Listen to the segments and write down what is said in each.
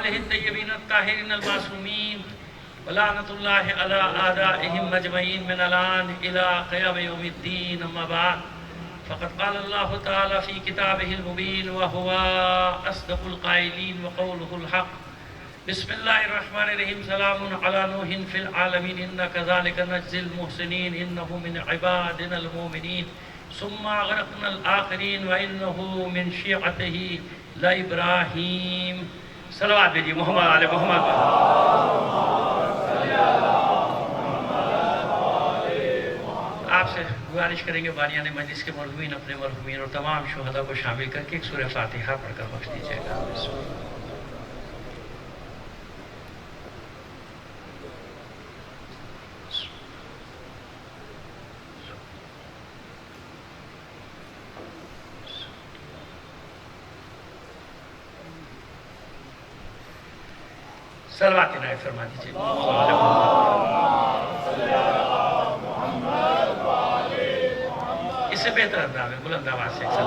آلہ الطیبین الطاہرین المعصومین ولعنۃ اللہ علی اعدائہم مجمعین من الآن الی قیام یوم الدین اما بعد فقد قال اللہ تعالی فی کتابہ المبین وہو اصدق القائلین وقولہ الحق بسم اللہ الرحمن الرحیم سلام علی نوح فی العالمین انا کذالک نجزی المحسنین انہ من عبادنا المؤمنین ثم اغرقنا الآخرین وانہ من شیعتہ لابراہیم. صلوات بھیجیے محمد علی محمد. آپ سے گزارش کریں گے بانیان مجلس کے مرحومین اپنے مرحومین اور تمام شہداء کو شامل کر کے ایک سورہ فاتحہ پڑھ کر بخش دیجیے گا. صلوات عنایت فرما دیجیے. اس سے بہتر انداز میں بلند آواز سے جزاک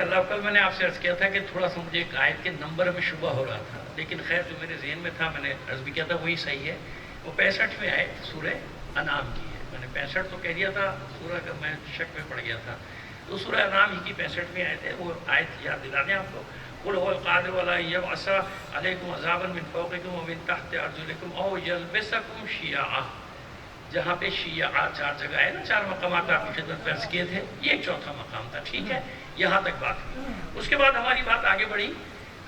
اللہ. کل میں نے آپ سے عرض کیا تھا کہ تھوڑا سا مجھے ایک آیت کے نمبر میں شبہ ہو رہا تھا، لیکن خیر جو میرے ذہن میں تھا میں نے عرض بھی کیا تھا وہی صحیح ہے. وہ 65ویں آیت سورہ انعام کی ہے. میں نے 65 تو کہہ دیا تھا، سورہ کا میں شک میں پڑ گیا تھا. تو سورہ انعام ہی کی 65ویں آیت ہے. وہ آیت یاد دلا دیں آپ کو. قل هو القادر ولا يبعث عليكم عذابا من فوقكم ومن تحت ارجلكم او يلبسكم شيعا. جہاں پہ شیعہ 4 جگہ ہے نا، 4 مقامات آپ کی خدمت میں عرض کیے تھے، یہ ایک چوتھا مقام تھا. ٹھیک ہے، یہاں تک بات ہوئی. اس کے بعد ہماری بات آگے بڑھی.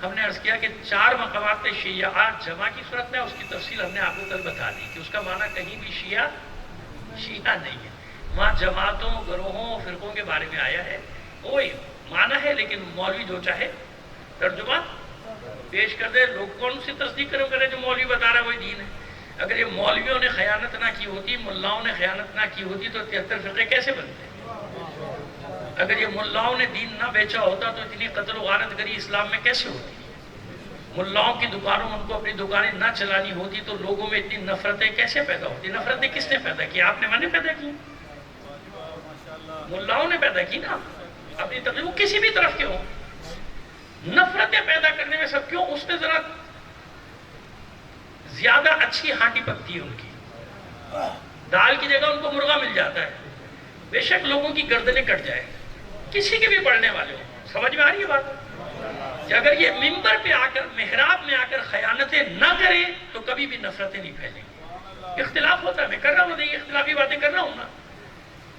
ہم نے عرض کیا کہ 4 مقامات پہ شیعہ جمع کی صورت میں، اس کی تفصیل ہم نے آپ کو کل بتا دی کہ اس کا معنی کہیں بھی شیعہ نہیں ہے. وہاں جماعتوں، گروہوں، فرقوں کے بارے میں آیا ہے، وہی معنی ہے. لیکن مولوی جو چاہے ترجمہ پیش کر دے. لوگ کون سی تصدیق کرے جو مولوی بتا رہا ہے وہی دین ہے. اگر یہ مولویوں نے خیانت نہ کی ہوتی، ملاؤں نے خیانت نہ کی ہوتی تو 73 فرقے کیسے بنتے؟ اگر یہ ملاؤں نے دین نہ بیچا ہوتا تو اتنی قتل و غارت گری اسلام میں کیسے ہوتی؟ ملاؤں کی دکانوں ان کو اپنی دکانیں نہ چلانی ہوتی تو لوگوں میں اتنی نفرتیں کیسے پیدا ہوتی؟ نفرتیں کس نے پیدا کی؟ آپ نے میں نے پیدا کی؟ ملاؤں نے پیدا کی نا. اپنی تقریب وہ کسی بھی طرف کے ہوں، نفرتیں پیدا کرنے میں سب کیوں؟ اس میں ذرا زیادہ اچھی ہانڈی پکتی ہے ان کی. دال کی جگہ ان کو مرغا مل جاتا ہے. بے شک لوگوں کی گردنیں کٹ جائے، کسی کے بھی پڑھنے والے ہوں. سمجھ میں آ رہی ہے بات؟ کہ اگر یہ منبر پہ آ کر، محراب میں آ کر خیانتیں نہ کرے تو کبھی بھی نفرتیں نہیں پھیلیں گی. اختلاف ہوتا ہے، میں کر رہا ہوں، نہیں اختلافی باتیں کر رہا ہوں نا،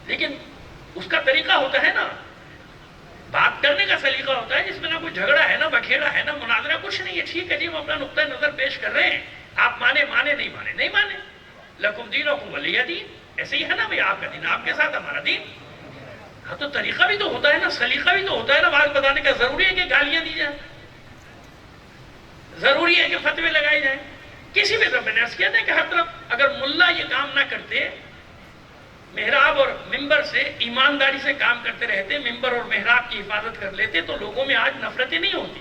لیکن اس کا طریقہ ہوتا ہے نا، بات کرنے کا سلیقہ ہوتا ہے جس میں نہ کوئی جھگڑا ہے، نہ بکھیڑا ہے، نہ مناظرہ، کچھ نہیں ہے. ٹھیک ہے جی، ہم اپنا نقطہ نظر پیش کر رہے ہیں، آپ مانے نہیں مانے نہیں مانے. لکم دینکم ولی دین. ایسے ہی ہے نا بھائی، آپ کا دین آپ کے ساتھ، ہمارا دین. ہاں تو طریقہ بھی تو ہوتا ہے نا، سلیقہ بھی تو ہوتا ہے نا. بات بتانے کا ضروری ہے کہ گالیاں دی جائیں، ضروری ہے کہ فتوے لگائے جائیں. کسی بھی طرف میں نے عرض کیا تھا کہ ہر طرف اگر ملا یہ کام نہ کرتے، محراب اور ممبر سے ایمانداری سے کام کرتے رہتے، ممبر اور محراب کی حفاظت کر لیتے تو لوگوں میں آج نفرتیں نہیں ہوتی،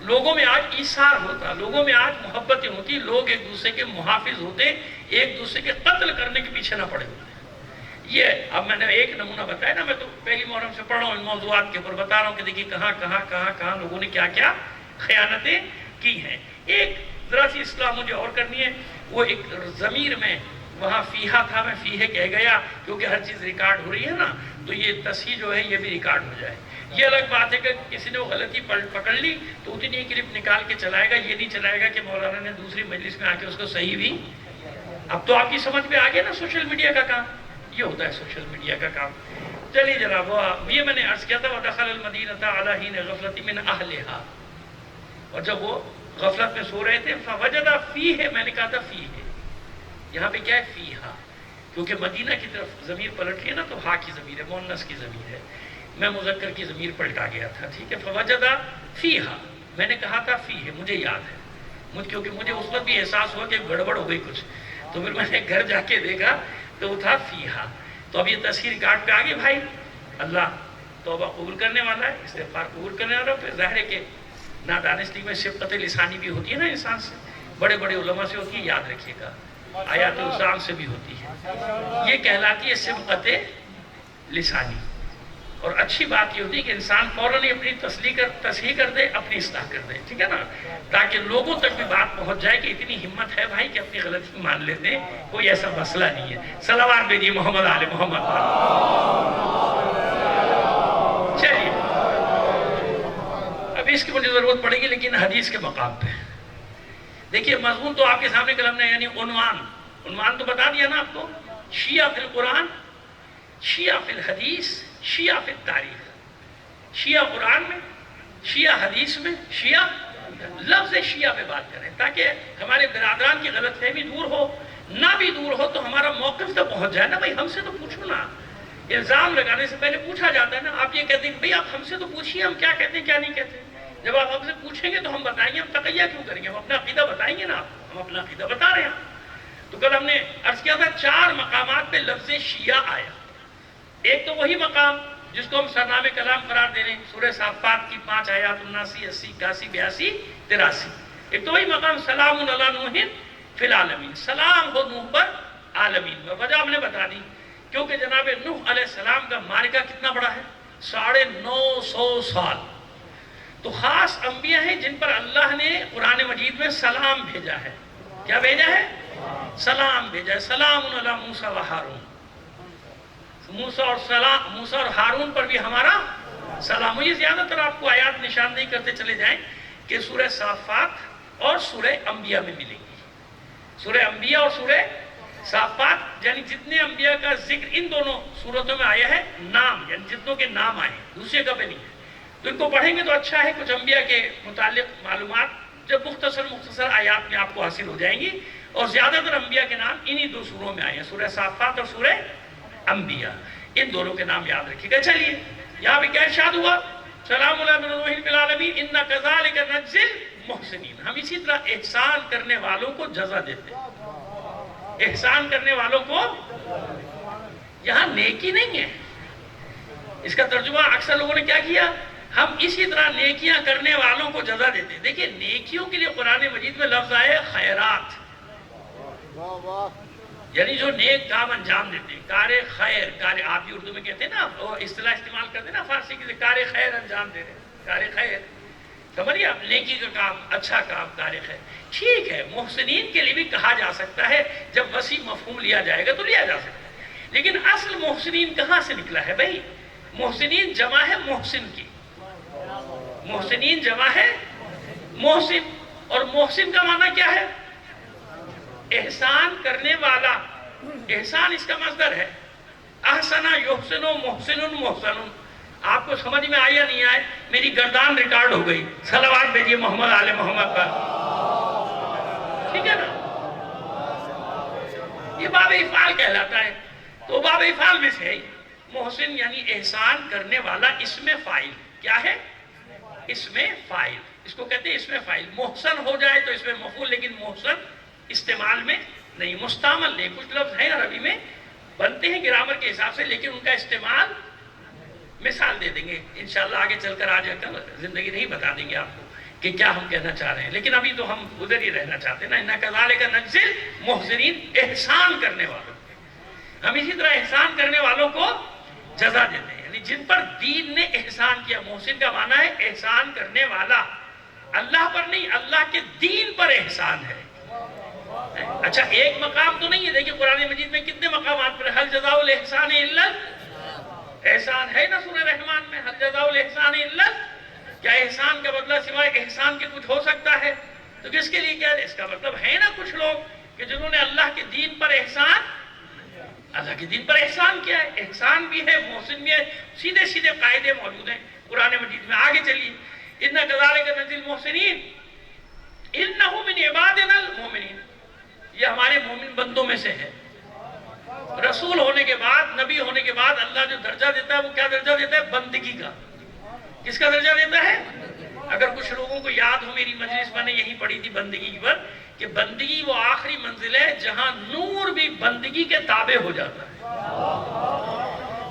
لوگوں میں آج ایثار ہوتا، لوگوں میں آج محبتیں ہوتی، لوگ ایک دوسرے کے محافظ ہوتے، ایک دوسرے کے قتل کرنے کے پیچھے نہ پڑے ہوتے. یہ اب میں نے ایک نمونہ بتایا نا، میں تو پہلی محرم سے پڑھ رہا ہوں ان موضوعات کے اوپر، بتا رہا ہوں کہ دیکھیے کہاں لوگوں نے کیا کیا خیانتیں کی ہیں. ایک ذرا سی اصلاح مجھے اور کرنی ہے. وہ ایک ضمیر میں وہاں فیہا تھا، میں فیہے کہہ گیا کیونکہ ہر چیز ریکارڈ ہو رہی ہے نا، تو یہ تصحیح جو ہے یہ بھی ریکارڈ ہو جائے. یہ الگ بات ہے کہ کسی نے وہ غلطی پکڑ لی تو اتنی کلپ نکال کے چلائے گا، یہ نہیں چلائے گا کہ مولانا نے دوسری مجلس میں آ کے اس کو صحیح بھی. اب تو آپ کی سمجھ میں آ گیا نا سوشل میڈیا کا کام، یہ ہوتا ہے سوشل میڈیا کا کام. چلیے جناب، یہ میں نے عرض کیا تھا وَدَخَلَ الْمَدِينَةَ عَلَى حِينِ غَفْلَةٍ مِّنْ أَهْلِهَا. اور جب وہ غفلت میں سو رہے تھے فَوَجَدَ فِيهِ، میں نے کہا تھا فِيهِ، یہاں پہ کیا ہے فیہا، کیونکہ مدینہ کی طرف ضمیر پلٹ رہی ہے نا تو ہا کی ضمیر ہے، مؤنث کی ضمیر ہے. میں مذکر کی ضمیر پلٹا گیا تھا. ٹھیک ہے، فوجدہ فیہا، میں نے کہا تھا فیہ، مجھے یاد ہے، کیونکہ مجھے اس وقت بھی احساس ہوا کہ گڑبڑ ہو گئی کچھ، تو پھر میں نے گھر جا کے دیکھا تو وہ تھا فیہا. تو اب یہ تصحیح ریکارڈ پہ آگے بھائی. اللہ توبہ قبول کرنے والا ہے، استغفار قبول کرنے والا ہے. پھر ظاہر ہے کہ نادانستی میں سبقت لسانی بھی ہوتی ہے نا انسان سے، بڑے بڑے علماء سے ہوتی ہے، یاد رکھیے گا، آیات الزام سے بھی ہوتی ہے. یہ کہلاتی ہے سبقت لسانی. اور اچھی بات یہ ہوتی ہے کہ انسان فوراً ہی اپنی تصحیح کر دے، اپنی اصلاح کر دے، ٹھیک ہے نا، تاکہ لوگوں تک بھی بات پہنچ جائے کہ اتنی ہمت ہے بھائی کہ اپنی غلطی مان لیتے ہیں، کوئی ایسا مسئلہ نہیں ہے۔ صلوات بھیجیے محمد آل محمد۔ چلیے اب اس کی مجھے ضرورت پڑے گی لیکن حدیث کے مقام پہ دیکھیے، مضمون تو آپ کے سامنے کلام نے، یعنی عنوان تو بتا دیا نا آپ کو، شیعہ فی القرآن، شیعہ فی الحدیث، شیعہ فی التاریخ، شیعہ قرآن میں، شیعہ حدیث میں، شیعہ لفظ شیعہ پہ بات کریں تاکہ ہمارے برادران کی غلط فہمی دور ہو، نہ بھی دور ہو تو ہمارا موقف تو پہنچ جائے نا، بھائی ہم سے تو پوچھو نا، الزام لگانے سے پہلے پوچھا جاتا ہے نا، آپ یہ کہتے ہیں بھئی آپ ہم سے تو پوچھیے ہم کیا کہتے ہیں کیا نہیں کہتے، جب آپ ہم سے پوچھیں گے تو ہم بتائیں گے، ہم تقیہ کیوں کریں گے، ہم اپنا عقیدہ بتائیں گے نا، ہم اپنا عقیدہ بتا رہے ہیں۔ تو کل ہم نے عرض کیا تھا 4 مقامات پہ لفظ شیعہ آیا، ایک تو وہی مقام جس کو ہم سرنامے کلام قرار دے رہے ہیں، سورہ صافات کی 5 آیات 79، 80، 81، 82، 83، ایک تو وہی مقام سلام علی نوح فی العالمین، سلام ہو نوح پر عالمین میں، وجہ ہم نے بتا دی، کیونکہ جناب نوح علیہ السلام کا معرکہ کتنا بڑا ہے، 950 سال، تو خاص انبیاء ہیں جن پر اللہ نے قرآن مجید میں سلام بھیجا ہے، کیا بھیجا ہے؟ سلام بھیجا ہے، سلام علی موسیٰ و ہارون، موسیٰ اور ہارون پر بھی ہمارا سلام۔ یہ زیادہ تر آپ کو آیات نشان نہیں کرتے چلے جائیں کہ سورہ صافات اور سورہ انبیاء میں ملیں گی، سورہ انبیاء اور سورہ صافات، یعنی جتنے انبیاء کا ذکر ان دونوں صورتوں میں آیا ہے، نام یعنی جتنوں کے نام آئے ہیں، دوسرے کا بھی نہیں ہے، تو ان کو پڑھیں گے تو اچھا ہے، کچھ انبیاء کے متعلق معلومات جب مختصر آیات میں آپ کو حاصل ہو جائیں گی، اور زیادہ تر انبیاء کے نام انہی 2 سوروں میں آئے ہیں، سورہ صافات اور سورہ انبیاء، ان دونوں کے نام یاد رکھیے گا۔ چلیے یہاں بھی کیا ارشاد ہوا، سلام علی نوح فی العالمین انا کذالک نجزی المحسنین، ہم اسی طرح احسان کرنے والوں کو جزا دیتے ہیں، احسان کرنے والوں کو، یہاں نیکی نہیں ہے، اس کا ترجمہ اکثر لوگوں نے کیا کیا، ہم اسی طرح نیکیاں کرنے والوں کو جزا دیتے ہیں۔ دیکھیں نیکیوں کے لیے قرآن مجید میں لفظ آئے خیرات، یعنی جو نیک کام انجام دیتے ہیں، کار خیر، کار، آپ بھی اردو میں کہتے ہیں نا، وہ اصطلاح استعمال کرتے ہیں نا فارسی کے لیے، کار خیر انجام دے رہے ہیں، کار خیر، سمجھیے آپ، نیکی کا کام، اچھا کام، کار خیر، ٹھیک ہے، محسنین کے لیے بھی کہا جا سکتا ہے، جب وسیع مفہوم لیا جائے گا تو لیا جا سکتا ہے، لیکن اصل محسنین کہاں سے نکلا ہے بھائی؟ محسنین جمع ہے محسن کی، محسنین جمع ہے محسن، اور محسن کا معنی کیا ہے؟ احسان کرنے والا، احسان اس کا مصدر ہے، احسنا یحسن محسن محسن، آپ کو سمجھ میں آیا نہیں آئے، میری گردان ریکارڈ ہو گئی، صلوات بھیجیے محمد آل محمد پر، ٹھیک ہے نا، یہ باب افعال کہلاتا ہے، تو باب افعال میں سے محسن یعنی احسان کرنے والا، اسم فاعل، کیا ہے؟ اسم فاعل، اس کو کہتے ہیں اسم فاعل، محسن ہو جائے تو اسم مفعول، لیکن محسن استعمال میں نہیں، مستعمل نہیں، کچھ لفظ ہیں عربی میں بنتے ہیں گرامر کے حساب سے، لیکن ان کا استعمال مثال دے دیں گے انشاءاللہ، آگے چل کر آج کل زندگی نہیں بتا دیں گے آپ کو کہ کیا ہم کہنا چاہ رہے ہیں، لیکن ابھی تو ہم ادھر ہی رہنا چاہتے ہیں نا، اِنَّا كَذَلِكَ نَجْزِي الْمُحْسِنِينَ، احسان کرنے والوں، ہم اسی طرح احسان کرنے والوں کو جزا دیتے ہیں، یعنی جن پر دین نے احسان کیا، محسن کا معنی ہے احسان کرنے والا، اللہ پر نہیں، اللہ کے دین پر احسان ہے۔ اچھا ایک مقام تو نہیں ہے، دیکھیں قرآن مجید میں کتنے مقامات پر، حل جزاء الاحسان الا احسان ہے نا سورہ رحمان میں، حل جزاء الاحسان الا، کیا احسان کا بدلہ سوائے احسان کے کچھ ہو سکتا ہے؟ تو کس کے لیے کیا ہے؟ اس کا مطلب ہے نا کچھ لوگ کہ جنہوں نے اللہ کے دین پر احسان، اللہ کے دین پر احسان کیا ہے، احسان بھی ہے، محسن بھی ہے، سیدھے سیدھے قاعدے موجود ہیں قرآن مجید میں۔ آگے چلیے، اِنَّا كَذَلِكَ نَجْزِي الْمُحْسِنِينَ إِنَّهُ مِنْ عِبَادِنَا الْمُؤْمِنِينَ، یہ ہمارے مومن بندوں میں سے ہے۔ رسول ہونے کے بعد، نبی ہونے کے بعد اللہ جو درجہ دیتا ہے وہ کیا درجہ دیتا ہے؟ بندگی کا۔ کس کا درجہ دیتا ہے؟ اگر کچھ لوگوں کو یاد ہو، میری مجلس میں نے یہی پڑھی تھی بندگی پر، کہ بندگی وہ آخری منزل ہے جہاں نور بھی بندگی کے تابع ہو جاتا ہے،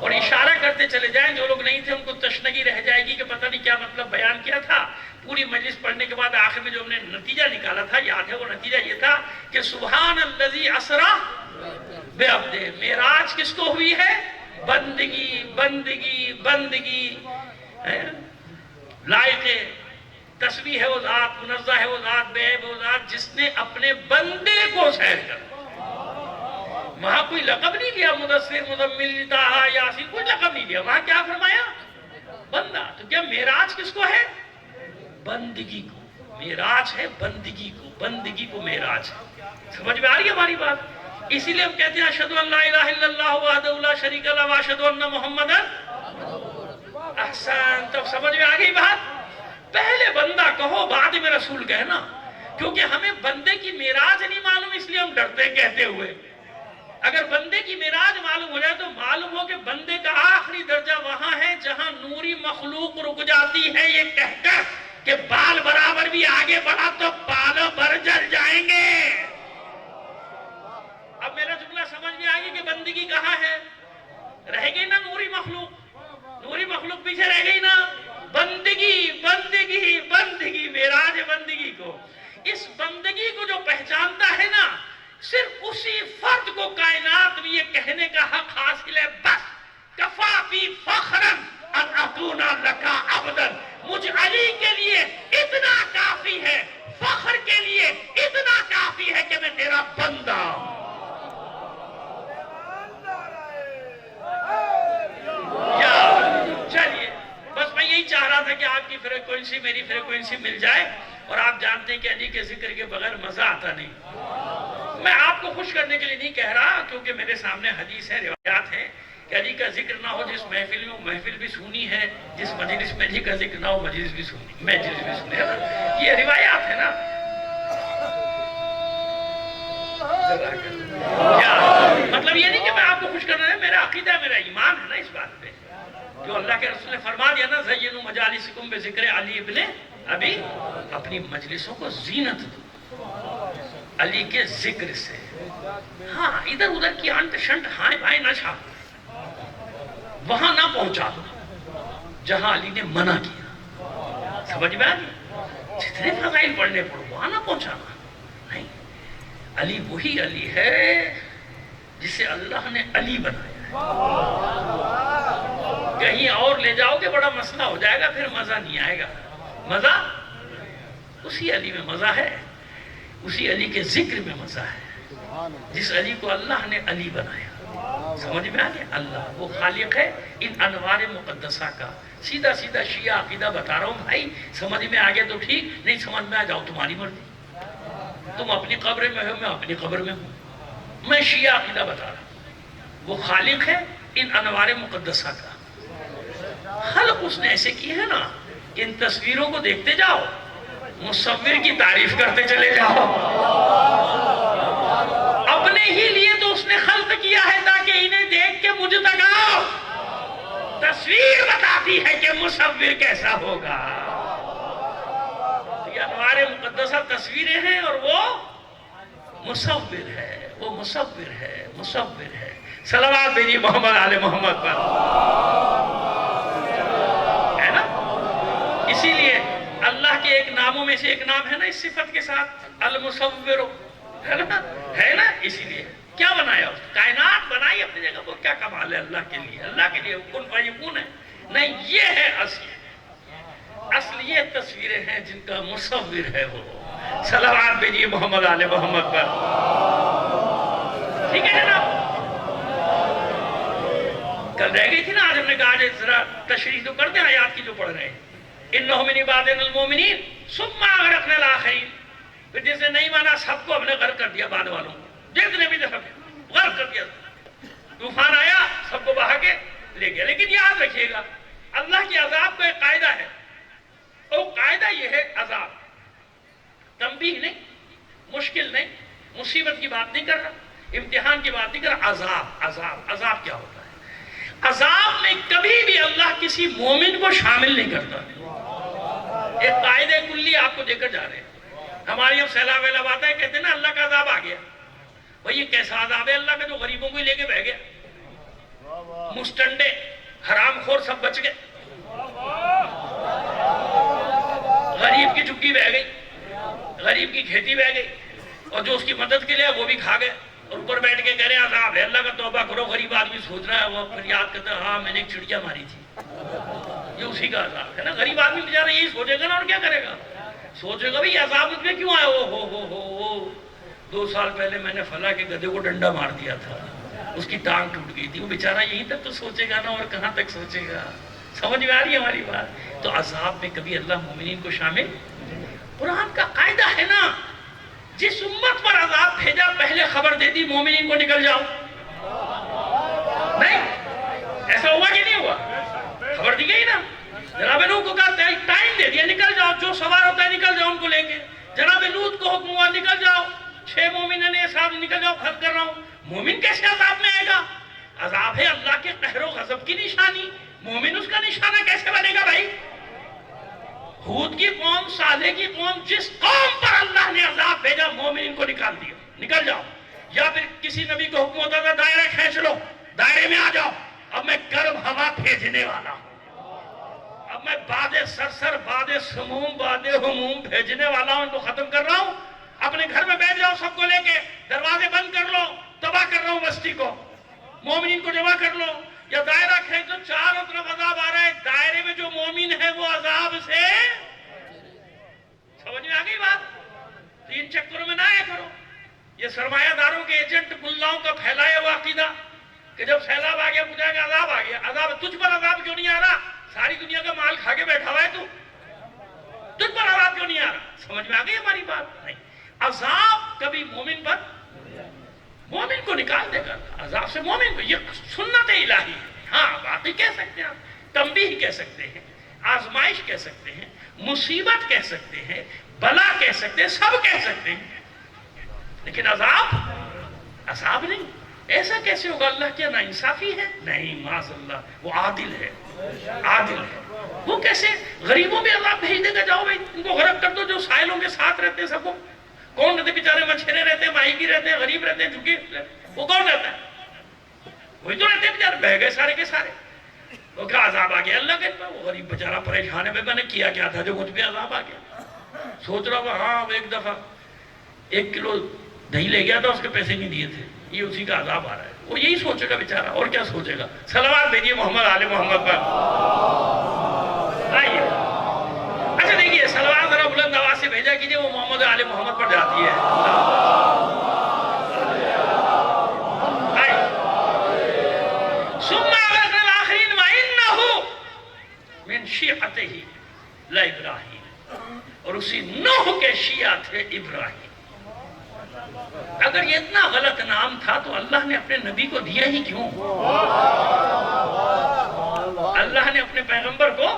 اور اشارہ کرتے چلے جائیں، جو لوگ نہیں تھے ان کو تشنگی رہ جائے گی کہ پتہ نہیں کیا مطلب بیان کیا تھا۔ پوری مجلس پڑھنے کے بعد آخر میں جو ہم نے نتیجہ نکالا تھا، یاد ہے وہ نتیجہ یہ تھا کہ سبحان الذی اسریٰ بعبدہ، معراج کس کو ہوئی ہے؟ بندگی بندگی بندگی لائق تسبیح ہے وہ ذات، منزہ ہے وہ ذات، بے عیب وہ ذات جس نے اپنے بندے کو سیر کر. وہاں کوئی لقب نہیں دیا مدثر، مزمل، طٰہٰ، یاسین، کوئی لقب نہیں دیا. وہاں کیا فرمایا؟ بندہ. تو کیا معراج کس کو ہے؟ بندگی کو. معراج ہے بندگی کو، بندگی کو معراج ہے. سمجھ میں آ رہی ہے ہماری بات؟ اسی لیے ہم کہتے ہیں اشہدو ان لا الہ الا اللہ وحدہ لا شریک لہ واشہدو ان محمدا. احسن، تب سمجھ میں آ گئی بات؟ پہلے بندہ کہو بعد میں رسول کہنا، کیونکہ ہمیں بندے کی معراج نہیں معلوم اس لیے ہم ڈرتے ہیں کہتے ہوئے. اگر بندے کی معراج معلوم ہو جائے تو معلوم ہو کہ بندے کا آخری درجہ وہاں ہے جہاں نوری مخلوق رک جاتی ہے یہ کہہ کر کہ بال برابر بھی آگے بڑھا تو بالوں پر جل جائیں گے. اب میرا جملہ سمجھ میں آگئی کہ بندگی کہاں ہے؟ رہ گئی نا نوری مخلوق، نوری مخلوق پیچھے رہ گئی نا. بندگی بندگی بندگی، معراج بندگی کو. اس بندگی کو جو پہچانتا ہے نا، صرف اسی فرد کو کائنات میں یہ کہنے کا حق حاصل ہے بس کفا بی فخرن ان اکون لک عبدا. مجھ علی کے لیے اتنا کافی ہے، فخر کے لیے اتنا کافی ہے کہ میں تیرا بندہ ہوں. چلیے بس میں یہی چاہ رہا تھا کہ آپ کی فریکوینسی میری فریکوینسی مل جائے. اور آپ جانتے ہیں کہ علی کے ذکر کے بغیر مزہ آتا نہیں. میں آپ کو خوش کرنے کے لیے نہیں کہہ رہا، کیونکہ میرے سامنے حدیث ہے، روایات ہیں کہ علی کا ذکر نہ ہو جس محفل میں وہ محفل بھی سونی ہے، جس مجلس میں علی کا ذکر نہ ہو مجلس بھی سونی، مجلس بھی سونی ہے نا. یہ روایات ہے نا. مطلب یہ نہیں کہ میں آپ کو خوش کرنا ہے، میرا عقیدہ ہے، میرا ایمان ہے نا اس بات پہ. جو اللہ کے رسول نے فرما دیا نا زینوا مجالسکم بذکر علی ابن ابی، اپنی مجلسوں کو زینت دو علی کے ذکر سے. ہاں ادھر ادھر کی انٹ شنٹ ہائیں بھائیں نہ چھاپو، وہاں نہ پہنچا دو جہاں علی نے منع کیا. سمجھ میں آ گئی؟ جتنے فضائل پڑھنے پڑھو وہاں نہ پہنچانا نہیں. علی وہی علی ہے جسے اللہ نے علی بنایا ہے. کہیں اور لے جاؤ گے بڑا مسئلہ ہو جائے گا، پھر مزہ نہیں آئے گا. مزہ اسی علی میں مزہ ہے، اسی علی کے ذکر میں مزہ ہے جس علی کو اللہ نے علی بنایا. سمجھ میں آ گیا؟ اللہ وہ خالق ہے ان انوار مقدسہ کا. سیدھا سیدھا شیعہ عقیدہ بتا رہا ہوں بھائی، سمجھ میں آ گیا تو ٹھیک، نہیں سمجھ میں آ جاؤ تمہاری مرضی. تم اپنی قبر میں ہو، میں اپنی قبر میں ہوں. میں شیعہ عقیدہ بتا رہا ہوں. وہ خالق ہے ان انوار مقدسہ کا. خلق اس نے ایسے کی ہے نا کہ ان تصویروں کو دیکھتے جاؤ، مصور کی تعریف کرتے چلے جاؤ. اپنے ہی لیے تو اس نے خلق کیا ہے تاکہ انہیں دیکھ کے مجھ تک آؤ. تصویر بتاتی ہے کہ مصور کیسا ہوگا. یہ انوار مقدسہ تصویریں ہیں اور وہ مصور ہے، وہ مصور ہے، مصور ہے. صلوات بھیجیے محمد آل محمد پر. ہے نا؟ اسی لیے اللہ کے ایک ناموں میں سے ایک نام ہے نا اس صفت کے ساتھ، المصور. ہے نا؟ ہے نا؟ اسی لیے کیا بنایا اس کائنات بنائی اپنی جگہ پر. کیا کمال ہے اللہ کے لیے، اللہ کے لیے کن فیکون ہے. نہیں، یہ ہے اصل یہ تصویریں ہیں جن کا مصور ہے وہ. صلوات بھیجیے محمد آل محمد پر. ٹھیک ہے جناب؟ کل رہ گئی تھی نا، آج ہم نے کہا ذرا تشریح تو کر دیں آیات کی جو پڑھ رہے ہیں. اِنَّهُ مِنْ عِبَادِنَا الْمُؤْمِنِينَ ثُمَّ أَغْرَقْنَا الْآخَرِينَ. پھر جسے نہیں مانا سب کو ہم نے غرق کر دیا، بعد والوں جتنے بھی دفعہ غرق کر دیا. طوفان آیا سب کو بہا کے لے گیا. لیکن یاد رکھیے گا اللہ کے عذاب کا ایک قاعدہ ہے، اور قاعدہ یہ ہے عذاب تنبیہ نہیں، مشکل نہیں، مصیبت کی بات نہیں کر رہا، امتحان کی بات نہیں کر رہا. عذاب عذاب عذاب کیا ہوتا ہے؟ عذاب میں کبھی بھی اللہ کسی مومن کو شامل نہیں کرتا. ایک قاعدہ کلی آپ کو دے کر جا رہے ہیں. ہماری اب سیلاب ویلاب آتا ہے کہتے ہیں نا اللہ کا عذاب آ گیا. بھئی یہ کیسا عذاب ہے اللہ کا جو غریبوں کو ہی لے کے بہ گیا؟ مستنڈے حرام خور سب بچ گئے، غریب کی چکی بہ گئی، غریب کی کھیتی بہ گئی، اور جو اس کی مدد کے لیے وہ بھی کھا گئے. اور اوپر بیٹھ کے کہہ رہے ہیں عذاب ہے, اللہ کا توبہ کرو. غریب آدمی سوچ رہا ہے, وہ پھر یاد کرتا ہے ہاں میں نے ایک چڑیا ماری تھی, یہ اسی کا عذاب ہے نا. غریب آدمی بیچارہ یہی سوچے گا نا, اور کیا کرے گا, سوچے گا بھئی عذاب مجھ میں کیوں آیا, ہو 2 سال پہلے میں نے فلاں کے گدھے کو ڈنڈا مار دیا تھا, اس کی ٹانگ ٹوٹ گئی تھی. وہ بیچارہ یہیں تک تو سوچے گا نا, اور کہاں تک سوچے گا. سمجھ میں آ رہی ہے ہماری بات. تو عذاب میں کبھی اللہ مومنین کو شامل. قرآن کا قاعدہ ہے نا, جس امت پر عذاب بھیجا پہلے خبر دے دی مومنین کو نکل جاؤ. نہیں ایسا ہوا کہ نہیں ہوا, خبر دی گئی نا. جناب نوح کو کہا ٹائم دے دیا, نکل جاؤ, جو سوار ہوتا ہے نکل جاؤ ان کو لے کے. جناب لوط کو حکم ہوا نکل جاؤ, 6 مومنوں نے ساتھ نکل جاؤ, خط کر رہا ہوں. مومن کیسے عذاب میں آئے گا؟ عذاب ہے اللہ کے قہر و غضب کی نشانی, مومن اس کا نشانہ کیسے بنے گا بھائی؟ ہود کی قوم, صالح کی قوم, جس قوم پر اللہ نے عذاب بھیجا مومن ان کو نکال دیا, نکل جاؤ. یا پھر کسی نبی کو حکم ہوتا تھا دائرہ کھینچ لو, دائرے میں آ جاؤ, اب میں گرم ہوا بھیجنے والا ہوں, اب میں باد سرسر, باد سموم, باد ہموم بھیجنے والا ہوں, ان کو ختم کر رہا ہوں. اپنے گھر میں بیٹھ جاؤ سب کو لے کے, دروازے بند کر لو, تباہ کر رہا ہوں بستی کو, مومنین کو جمع کر لو. یا دائرہ کھینچو, چاروں طرف عذاب آ رہا ہے, دائرے میں جو مومن ہے وہ عذاب سے. سمجھ میں آ گئی بات؟ تو ان چکروں میں نہ آیا کرو. یہ سرمایہ داروں کے ایجنٹ ملاؤں کا پھیلایا ہوا عقیدہ کہ جب سیلاب آ گیا پوچھا گا عذاب آ گیا. عذاب تجھ پر عذاب کیوں نہیں آ رہا؟ ساری دنیا کا مال کھا کے بیٹھا ہوا ہے تو, تجھ پر عذاب کیوں نہیں آ رہا؟ سمجھ میں آ گئی ہماری بات؟ نہیں, عذاب کبھی مومن پر, مومن کو نکال دے گا عذاب سے. مومن کو یہ سنت الہی ہے. ہاں واقعی کہہ سکتے ہیں, آپ تنبیہ کہہ سکتے ہیں, آزمائش کہہ سکتے ہیں, مصیبت کہہ سکتے ہیں, بلا کہہ سکتے ہیں, سب کہہ سکتے ہیں, لیکن عذاب, عذاب نہیں. ایسا کیسے ہوگا؟ اللہ کیا ناانصافی ہے؟ نہیں معاذ اللہ, وہ عادل ہے, عادل ہے. وہ کیسے غریبوں میں عذاب بھیج دے گا؟ جاؤ بھائی ان کو غرق کر دو, جو سائلوں کے ساتھ رہتے ہیں. سب کو کون رہتے بیچارے؟ مچھرے رہتے ہیں, ماہی رہتے ہیں, غریب رہتے ہیں, جھگے, وہ کون رہتا ہے؟ وہی تو رہتے ہیں بیچارے, بہ گئے سارے کے سارے. وہ کیا عذاب آ گیا اللہ کے پر, وہ غریب بیچارہ پریشان ہے, میں نے کیا کیا تھا جو مجھ پہ عذاب آ گیا. سوچ رہا ہوں ہاں ایک دفعہ 1 کلو دہی لے گیا تھا, اس کے پیسے نہیں دیے تھے, یہ اسی کا عذاب آ رہا ہے. وہ یہی سوچے گا بیچارہ, اور کیا سوچے گا. صلوات بھیجیے محمد آل محمد پر. آئیے, اچھا دیکھیے صلوات ذرا بلند آواز سے بھیجا کیجیے, وہ محمد آل محمد پر جاتی ہے. من شیعتہ لا ابراہیم, اور اسی نوح کے شیعہ تھے ابراہیم. اگر یہ اتنا غلط نام تھا تو اللہ نے اپنے نبی کو دیا ہی کیوں؟ اللہ نے اپنے پیغمبر کو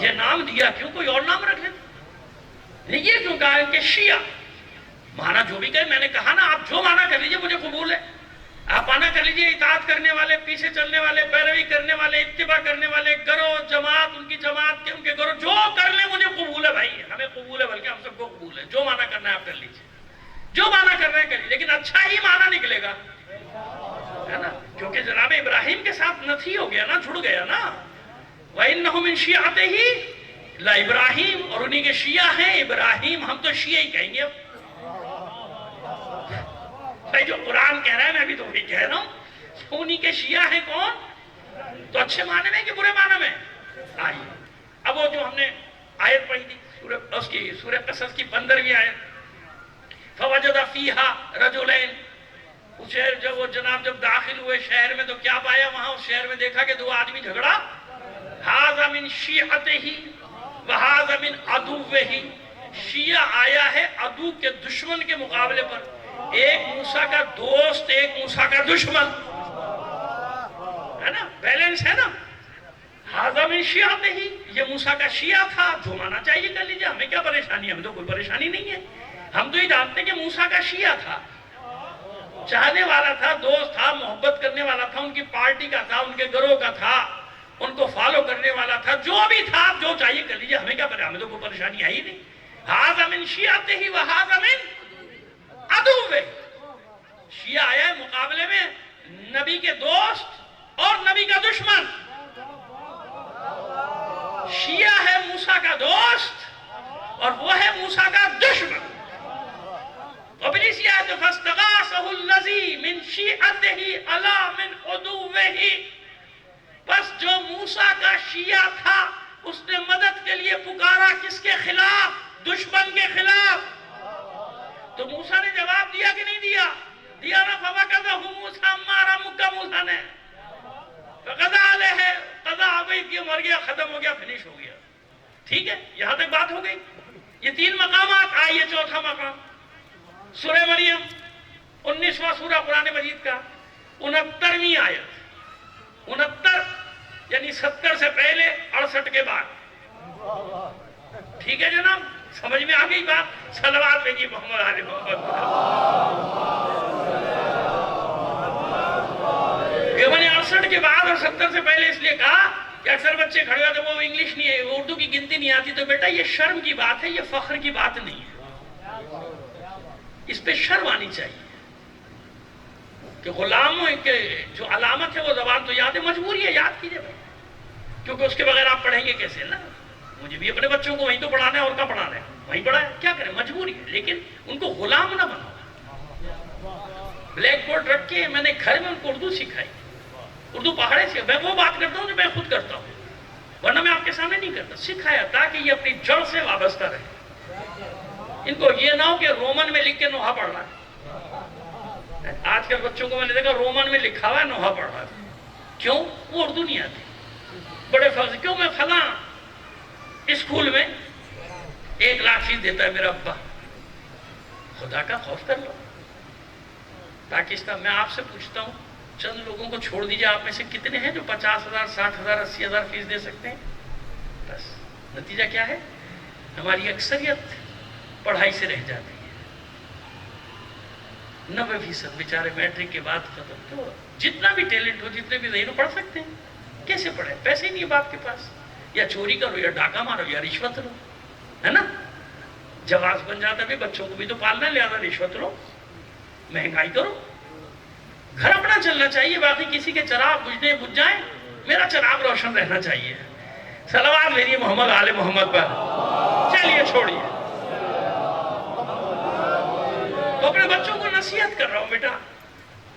یہ نام دیا کیوں؟ کوئی اور نام رکھ لیتے. یہ کیوں کہا کہ شیعہ مانا جو بھی کہے, میں نے کہا نا آپ جو مانا کر لیجئے مجھے قبول ہے. آپ مانا کر لیجئے اطاعت کرنے والے, پیچھے چلنے والے, پیروی کرنے والے, اتباع کرنے والے, گروہ جماعت, ان کی جماعت کے, ان کے گروہ, جو کر لیں مجھے قبول ہے بھائی, ہمیں قبول ہے, بلکہ ہم سب کو قبول ہے. جو مانا کرنا ہے آپ کر لیجئے, جو مانا کرنا ہے کر لیجئے, لیکن اچھا ہی مانا نکلے گا, ہے نا, کیونکہ جناب ابراہیم کے ساتھ نتھی ہو گیا نا, جھڑ گیا نا. وَإِنَّهُ مِن شِيعَتِهِ لا ابراہیم, اور انہی کے شیعہ ہیں ابراہیم. ہم تو شیعہ ہی کہیں گے. بھائی جو قرآن کہہ رہا ہے میں بھی تو وہی کہہ رہا ہوں, انہی کے شیعہ ہیں کون؟ تو اچھے معنی میں کہ برے معنی میں؟ آئیے اب وہ جو ہم نے آیت پڑھی تھی سورہ قصص کی 15ویں آیت, فوجد فیہا رجلین, جب وہ جناب جب داخل ہوئے شہر میں تو کیا پایا وہاں؟ اس شہر میں دیکھا کہ 2 آدمی جھگڑا. ھذا من شیعتہ وھذا من عدوہ, شیعہ آیا ہے عدو کے دشمن کے مقابلے پر, ایک موسیٰ کا دوست, ایک موسیٰ کا دشمن, ہے نا, بیلنس ہے نا. ھذا من شیعتہ, یہ موسیٰ کا شیعہ تھا, جو مانا چاہیے کر لیجئے, ہمیں کیا پریشانی ہے, ہمیں تو کوئی پریشانی نہیں ہے. ہم تو یہ جانتے ہیں کہ موسیٰ کا شیعہ تھا, چاہنے والا تھا, دوست تھا, محبت کرنے والا تھا, ان کی پارٹی کا تھا, ان کے گروہ کا تھا, ان کو فالو کرنے والا تھا, جو بھی تھا, جو چاہیے کر لیجئے, ہمیں کیا پریشانی, ہمیں تو کوئی پریشانی آئی نہیں. ھذا من شیعتہ وھذا من عدوہ, شیعہ آیا ہے مقابلے میں نبی کے دوست اور نبی کا دشمن. شیعہ ہے موسیٰ کا دوست اور وہ ہے موسیٰ کا دشمن. ابلیس یہ ہے فاستغاثہ الذی من شیعتہ علی من عدوہ، بس جو موسیٰ کا شیعہ تھا اس نے مدد کے لیے پکارا کس کے خلاف؟ دشمن کے خلاف. تو موسیٰ نے جواب دیا کہ نہیں دیا؟ دیا نا. فوقذہ موسیٰ، مارا مکہ موسیٰ نے. فقضا علیہ، قضا آگئی کہ مر گیا، ختم ہو گیا، فنش ہو گیا. ٹھیک ہے، یہاں تک بات ہو گئی. یہ 3 مقامات. آئیے چوتھا مقام سورہ مریم 19واں سورہ قرآن مجید کا 69ویں آیت. 69 یعنی 70 سے پہلے 68 کے بعد. ٹھیک ہے جناب، سمجھ میں آ گئی بات؟ صلوات بھیجیے محمد علی محمد. کہ میں نے 68 کے بعد اور 70 سے پہلے اس لیے کہا کہ اکثر بچے کھڑے ہوتے وہ انگلش نہیں ہے، وہ اردو کی گنتی نہیں آتی. تو بیٹا یہ شرم کی بات ہے، یہ فخر کی بات نہیں ہے. اس پہ شرم آنی چاہیے کہ غلاموں کے جو علامت ہے وہ زبان تو یاد ہے، مجبوری ہے یاد کیجئے بھائی، کیونکہ اس کے بغیر آپ پڑھیں گے کیسے نا. مجھے بھی اپنے بچوں کو وہیں تو پڑھانا ہے، اور کہاں پڑھانا ہے؟ وہیں پڑھایا. کیا کریں، مجبوری ہے. لیکن ان کو غلام نہ بناؤ. بلیک بورڈ رکھ کے میں نے گھر میں ان کو اردو سکھائی. اردو پہاڑے سے میں وہ بات کرتا ہوں جو میں خود کرتا ہوں، ورنہ میں آپ کے سامنے نہیں کرتا. سکھایا تاکہ یہ اپنی جڑ سے وابستہ رہے. ان کو یہ نہ ہو کہ رومن میں لکھ کے نوحہ پڑھ رہا ہے. آج کل بچوں کو میں نے دیکھا رومن میں لکھا ہوا ہے، نوحہ پڑھ رہا ہے. کیوں؟ وہ اردو نہیں آتی. بڑے فرض کیوں؟ میں فلاں اسکول میں 1 لاکھ فیس دیتا ہے میرا ابا. خدا کا خوف کر لو. پاکستان میں آپ سے پوچھتا ہوں، چند لوگوں کو چھوڑ دیجئے، آپ میں سے کتنے ہیں جو 50,000 60,000 80,000 فیس دے سکتے ہیں؟ بس نتیجہ کیا ہے؟ ہماری اکثریت پڑھائی سے رہ جاتی ہے. 90% بیچارے میٹرک کے بعد ختم. تو جتنا بھی ٹیلنٹ ہو، جتنے بھی ذہن ہو، پڑھ سکتے ہیں. کیسے پڑھیں؟ پیسے نہیں ہے باپ کے پاس. یا چوری کرو، یا ڈاکہ مارو، یا رشوت لو، ہے نا. جواز بن جاتا ہے، بچوں کو بھی تو پالنا ہے، لہذا رشوت لو، مہنگائی کرو. گھر اپنا چلنا چاہیے، باقی کسی کے چراغ بجھ جائیں، میرا چراغ روشن رہنا چاہیے. صلوات بھیجیے محمد آل محمد پر. چلیے چھوڑیے. تو اپنے بچوں کو نصیحت کر رہا ہوں، بیٹا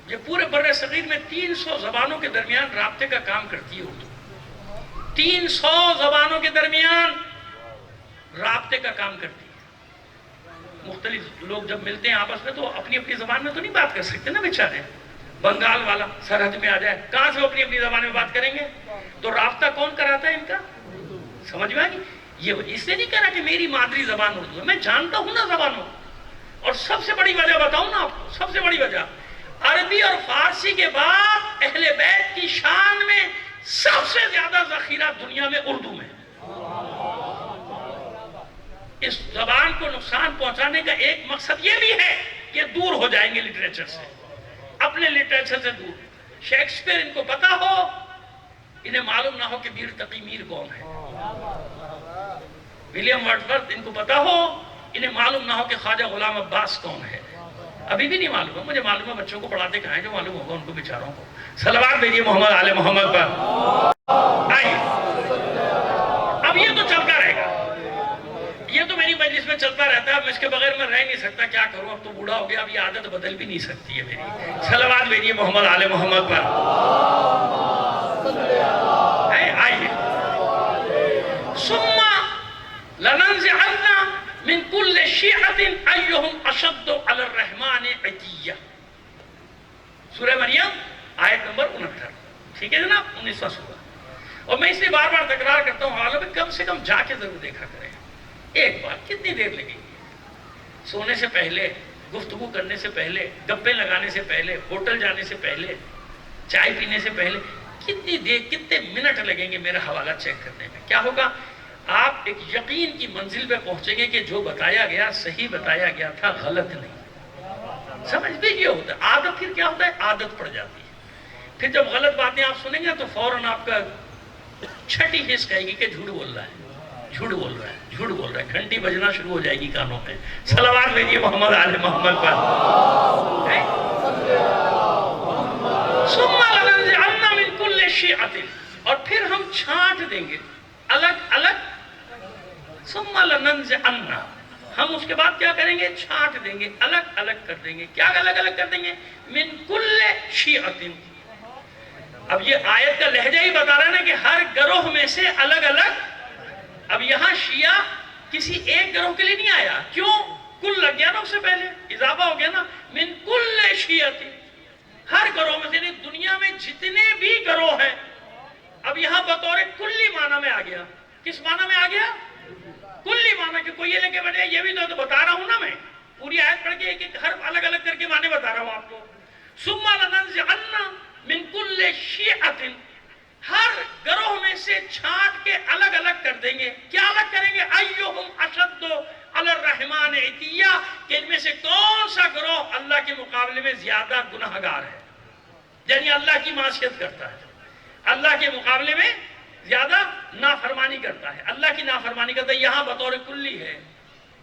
یہ پورے بر صغیر میں 300 زبانوں کے درمیان رابطے کا کام کرتی ہے اردو. 300 زبانوں کے درمیان رابطے کا کام کرتی ہے. مختلف لوگ جب ملتے ہیں آپس میں تو اپنی اپنی زبان میں تو نہیں بات کر سکتے نا بیچارے. بنگال والا سرحد میں آ جائے، کہاں سے وہ اپنی اپنی زبان میں بات کریں گے؟ تو رابطہ کون کراتا ہے ان کا؟ سمجھ میں آگی؟ یہ اس سے نہیں کہا کہ میری مادری زبان اردو ہے، میں جانتا ہوں نا زبانوں. اور سب سے بڑی وجہ بتاؤں نا آپ کو، سب سے بڑی وجہ عربی اور فارسی کے بعد اہل بیت کی شان میں سب سے زیادہ ذخیرہ دنیا میں اردو میں. اس زبان کو نقصان پہنچانے کا ایک مقصد یہ بھی ہے کہ دور ہو جائیں گے لٹریچر سے، اپنے لٹریچر سے دور. شیکسپیئر ان کو پتا ہو، انہیں معلوم نہ ہو کہ میر تقی میر کون ہے. ولیم ورڈسورتھ ان کو پتا ہو، انہیں معلوم نہ ہو کہ خواجہ غلام عباس کون ہے. ابھی بھی نہیں معلوم ہے، مجھے معلوم ہے بچوں کو پڑھاتے کہاں ہیں، جو معلوم ہوگا ان کو بیچاروں کو. صلوات بھیجیے محمد آل محمد پر. آئیے اب یہ تو چلتا رہے گا، یہ تو میری مجلس میں چلتا رہتا ہے. اب اس کے بغیر میں رہ نہیں سکتا، کیا کروں، اب تو بوڑھا ہو گیا، اب یہ عادت بدل بھی نہیں سکتی ہے میری. صلوات بھیجیے محمد آل محمد پر. آئیے ثم لننزعن من كل شيعة أيهم أشد على الرحمن عتيا. سورہ مریم آیت نمبر 69. ٹھیک ہے جناب، 19واں سورہ. اور میں اس لیے بار بار تکرار کرتا ہوں، حالوں میں کم سے کم جا کے ضرور دیکھا کریں. ایک بار کتنی دیر لگے گی؟ سونے سے پہلے، گفتگو کرنے سے پہلے، گپے لگانے سے پہلے، ہوٹل جانے سے پہلے، چائے پینے سے پہلے کتنی دیر، کتنے منٹ لگیں گے میرا حوالہ چیک کرنے میں؟ کیا ہوگا؟ آپ ایک یقین کی منزل پہ پہنچیں گے کہ جو بتایا گیا صحیح بتایا گیا تھا، غلط نہیں. سمجھ بھی یہ ہوتا ہے. عادت پھر کیا ہوتا ہے؟ عادت پڑ جاتی ہے. پھر جب غلط باتیں آپ سنیں گے تو فوراً آپ کا چھٹی حص کہے گی کہ جھوٹ بول رہا ہے، جھوٹ بول رہا ہے، جھوٹ بول رہا ہے. گھنٹی بجنا شروع ہو جائے گی کانوں میں. صلوات بھیجیے محمد آل محمد پر. ثم لننزعن من كل شيعة، اور پھر ہم چھانٹ دیں گے الگ الگ. ثم لننزعن، ہم اس کے بعد کیا کریں گے؟ چھانٹ دیں گے، الگ الگ کر دیں گے۔ کیا الگ الگ کر دیں گے؟ من کل شیعۃ۔ اب یہ آیت کا لہجہ ہی بتا رہا ہے نا کہ ہر گروہ میں سے الگ الگ۔ اب یہاں شیعہ کسی ایک گروہ کے لیے نہیں آیا، کیوں؟ کل لگ گیا نا اس سے پہلے، اضافہ ہو گیا نا، من کل شیعۃ، ہر گروہ میں سے، یعنی دنیا میں جتنے بھی گروہ ہیں۔ اب یہاں بطور کلی معنی میں آ گیا۔ کس معنی میں آ گیا؟ کلی معنی، کہ کوئی یہ لے کے بیٹھے، یہ بھی تو بتا رہا ہوں نا، میں پوری آیت پڑھ کے ایک ایک حرف الگ الگ کر کے معنی بتا رہا ہوں آپ کو۔ ثم لننزعن من کل شیعۃ، ہر گروہ میں سے چھانٹ کے الگ الگ کر دیں گے۔ کیا الگ کریں گے؟ ایہم اشد علی الرحمن عتیہ، کہ ان میں سے کون سا گروہ اللہ کے مقابلے میں زیادہ گناہگار ہے، یعنی اللہ کی معصیت کرتا ہے، اللہ کے مقابلے میں زیادہ نافرمانی کرتا ہے، اللہ کی نافرمانی کرتا ہے۔ یہاں بطور کلی ہے،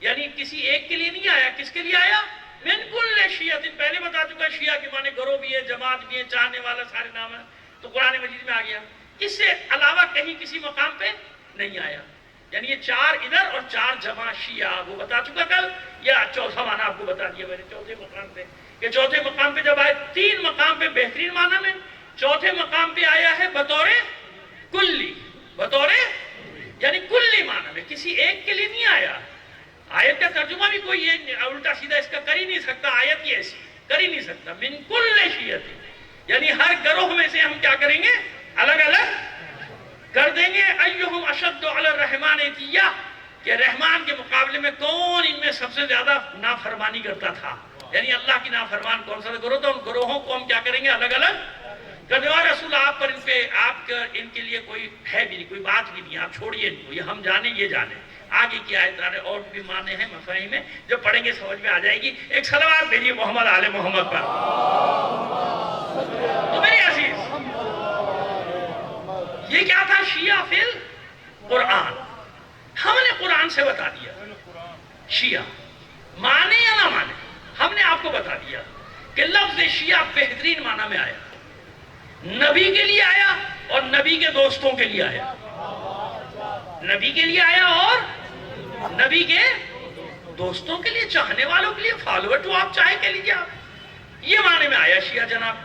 یعنی کسی ایک کے لیے نہیں آیا۔ کس کے لیے آیا؟ من کل شیعۃ، پہلے بتا چکا، شیعہ کے معنی گروہ بھی ہے، جماعت بھی ہے، چاہنے والا، سارے نام ہے، تو قرآن مجید میں آ گیا۔ اس سے علاوہ کہیں کسی مقام پہ نہیں آیا، یعنی یہ چار ادھر اور چار جمع شیعہ، وہ بتا چکا کل، یا چوتھا معنی آپ کو بتا دیا میں نے چوتھے مقام پہ، کہ چوتھے مقام پہ جب آئے، تین مقام پہ بہترین معنی میں، چوتھے مقام پہ آیا ہے بطور کلی، بطور یعنی کلی معنی میں، کسی ایک کے لیے نہیں آیا۔ آیت کا ترجمہ بھی کوئی الٹا سیدھا اس کا کر ہی نہیں سکتا، آیت کی ایسی کر ہی نہیں سکتا۔ من کل شیعۃ، یعنی ہر گروہ میں سے ہم کیا کریں گے؟ الگ الگ کر دیں گے۔ ایہم اشد علی الرحمن عتیہ، کہ رحمان کے مقابلے میں کون ان میں سب سے زیادہ نافرمانی کرتا تھا، یعنی اللہ کی نافرمان کون سا گروہ تھا، ان گروہوں کو ہم کیا کریں گے؟ الگ الگ کر دیں۔ اور رسول آپ پر ان کے لیے کوئی ہے بھی نہیں، کوئی بات بھی نہیں، آپ چھوڑیے ان کو، یہ ہم جانیں، یہ جانیں۔ آگے کی آیت اور بھی معنی ہیں، مفاہیم ہیں، جو پڑھیں گے سمجھ میں آ جائے گی۔ ایک صلوات بھیجیے محمد آل محمد پر۔ تو میری عزیز، یہ کیا تھا؟ شیعہ فی القرآن، ہم نے قرآن سے بتا دیا شیعہ مانے یا نہ مانے، ہم نے آپ کو بتا دیا کہ لفظ شیعہ بہترین معنی میں آیا، نبی کے لیے آیا اور نبی کے دوستوں کے لیے آیا، نبی کے لیے آیا اور نبی کے دوستوں کے لیے، چاہنے والوں کے لیے، فالوور تو آپ چاہے کے لیجیے آپ، یہ معنی میں آیا شیعہ جناب۔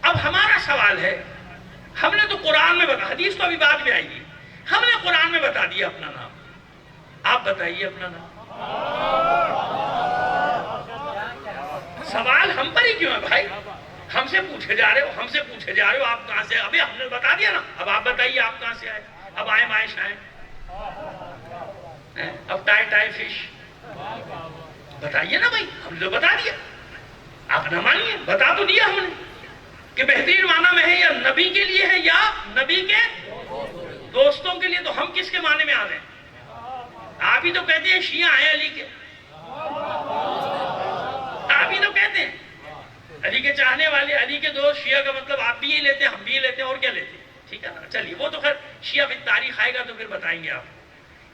اب ہمارا سوال ہے، ہم نے تو قرآن میں بتا، حدیث تو ابھی بعد میں آئے گی، ہم نے قرآن میں بتا دیا اپنا نام، آپ بتائیے اپنا نام۔ سوال ہم پر ہی کیوں ہے بھائی؟ ہم سے پوچھے جا رہے ہو، ہم سے پوچھے جا رہے ہو آپ کہاں سے؟ ابھی ہم نے بتا دیا نا، اب آپ بتائیے آپ کہاں سے آئے؟ اب آئے مائش آئے، اب ٹائی فش، بتائیے نا بھائی، ہم نے بتا دیا، آپ نہ مانیے، بتا تو دیا ہم نے کہ بہترین معنی میں ہے، یا نبی کے لیے ہے یا نبی کے دوستوں کے لیے۔ تو ہم کس کے معنی میں آ رہے ہیں؟ آپ ہی تو کہتے ہیں شیعہ ہیں علی کے، آپ ہی تو کہتے ہیں علی کے چاہنے والے، علی کے دوست، شیعہ کا مطلب آپ بھی یہ لیتے ہیں، ہم بھی یہ لیتے ہیں، اور کیا لیتے ہیں؟ ٹھیک ہے نا، چلیے وہ تو خیر شیعہ فی تاریخ آئے گا تو پھر بتائیں گے آپ۔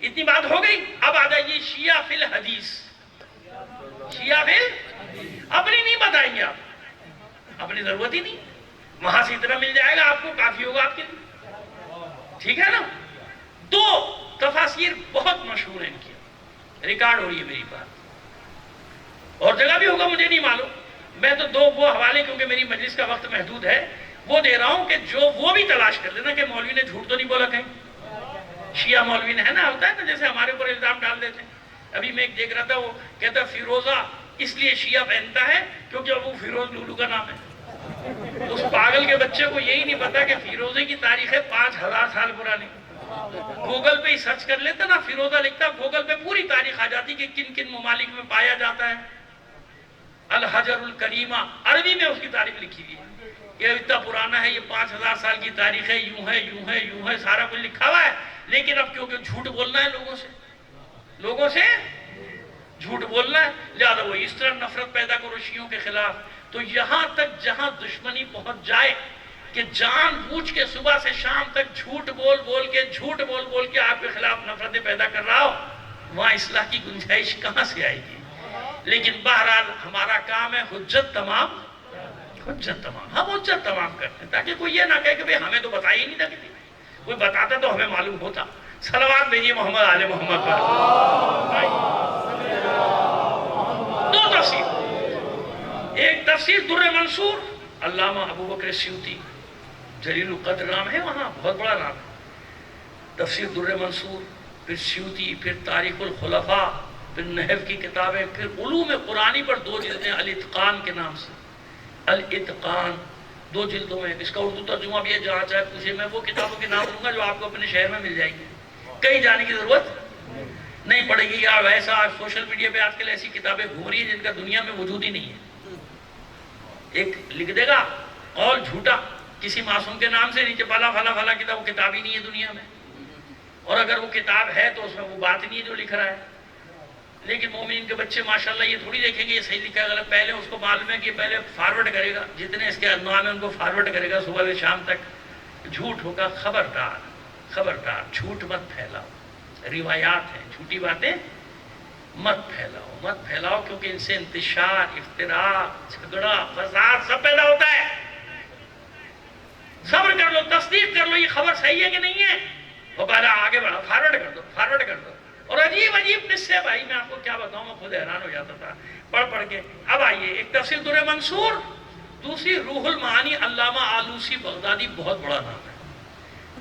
اتنی بات ہو گئی، اب آ جائیے شیعہ فی الحدیث۔ شیعہ فی اپنی نہیں بتائیں گے آپ، اپنی ضرورت ہی نہیں، وہاں سے اتنا مل جائے گا آپ کو، کافی ہوگا آپ کے لیے، ٹھیک ہے نا۔ دو تفاسیر بہت مشہور ہیں ان کی، ریکارڈ ہو رہی ہے میری بات، اور جگہ بھی ہوگا مجھے نہیں معلوم، میں تو دو وہ حوالے، کیونکہ میری مجلس کا وقت محدود ہے، وہ دے رہا ہوں کہ جو وہ بھی تلاش کر لینا کہ مولوی نے جھوٹ تو نہیں بولا کہیں، شیعہ مولوی نے، ہے نا، ہوتا ہے نا، جیسے ہمارے اوپر الزام ڈال دیتے ہیں۔ ابھی میں ایک دیکھ رہا تھا، وہ کہتا فیروزہ اس لیے شیعہ پہنتا ہے کیونکہ ابو فیروز لولو کا نام ہے۔ اس پاگل کے بچے کو یہی نہیں پتا کہ فیروزے کی تاریخ ہے 5000 سال پرانی، گوگل پہ ہی سرچ کر لیتا نا، فیروزہ لکھتا، گوگل پہ پوری تاریخ آ جاتی کہ کن کن ممالک میں پایا جاتا ہے۔ الحجر الکریمہ، عربی میں اس کی تاریخ لکھی ہوئی ہے، یہ اتنا پرانا ہے، یہ 5000 سال کی تاریخ ہے، یوں ہے یوں ہے یوں ہے، سارا کچھ لکھا ہوا ہے۔ لیکن اب کیونکہ جھوٹ بولنا ہے لوگوں سے جھوٹ بولنا ہے، لہذا وہ اس طرح نفرت پیدا کرو شیعوں کے خلاف۔ تو یہاں تک جہاں دشمنی پہنچ جائے کہ جان بوجھ کے صبح سے شام تک جھوٹ بول کے آپ کے خلاف نفرتیں پیدا کر رہا ہو، وہاں اصلاح کی گنجائش کہاں سے آئے گی؟ لیکن بہرحال ہمارا کام ہے حجت تمام، ہم حجت تمام کرتے ہیں، تاکہ کوئی یہ نہ کہے کہ ہمیں تو بتایا ہی نہیں تھا، کسی کوئی بتاتا تو ہمیں معلوم ہوتا۔ صلوات بھیجیے محمد آل محمد پر۔ ایک تفسیر در منصور، علامہ ابو بکر سیوطی، جلیل القدر نام ہے وہاں، بہت بڑا نام ہے، تفسیر در منصور، پھر سیوطی، پھر تاریخ الخلفاء، پھر نحو کی کتابیں، پھر علوم قرآنی پر 2 جلدیں الاتقان کے نام سے، الاتقان 2 جلدوں میں، اس کا اردو ترجمہ بھی ہے، جہاں چاہے پوچھے، میں وہ کتابوں کے نام دوں گا جو آپ کو اپنے شہر میں مل جائے گی، کہیں جانے کی ضرورت نہیں پڑے گی۔ یا ویسا سوشل میڈیا پہ آج کل ایسی کتابیں گھوم رہی ہیں جن کا دنیا میں وجود ہی نہیں ہے، ایک لکھ دے گا قول جھوٹا کسی معصوم کے نام سے، نیچے فلا فلا فلا کتاب، وہ کتاب ہی نہیں ہے دنیا میں، اور اگر وہ کتاب ہے تو اس میں وہ بات نہیں ہے جو لکھ رہا ہے۔ لیکن مومنین کے بچے ماشاءاللہ یہ تھوڑی دیکھیں گے یہ صحیح لکھا ہے غلط، پہلے اس کو معلوم ہے کہ پہلے فارورڈ کرے گا، جتنے اس کے انواع میں ان کو فارورڈ کرے گا صبح سے شام تک، جھوٹ ہوگا۔ خبردار خبردار، جھوٹ مت پھیلاؤ، روایات ہیں، جھوٹی باتیں مت پھیلاؤ، مت پھیلاؤ، کیونکہ ان سے انتشار، افتراء، جھگڑا، فساد سب پیدا ہوتا ہے۔ صبر کر لو، تصدیق کر لو یہ خبر صحیح ہے کہ نہیں ہے، وہ پہلے آگے بڑھا، فارورڈ کر دو، فارورڈ کر دو۔ اور عجیب عجیب قصے بھائی، میں آپ کو کیا بتاؤں، میں خود حیران ہو جاتا تھا پڑھ پڑھ کے۔ اب آئیے، ایک تفسیر در منصور، دوسری روح المعانی، علامہ آلوسی بغدادی، بہت بڑا نام ہے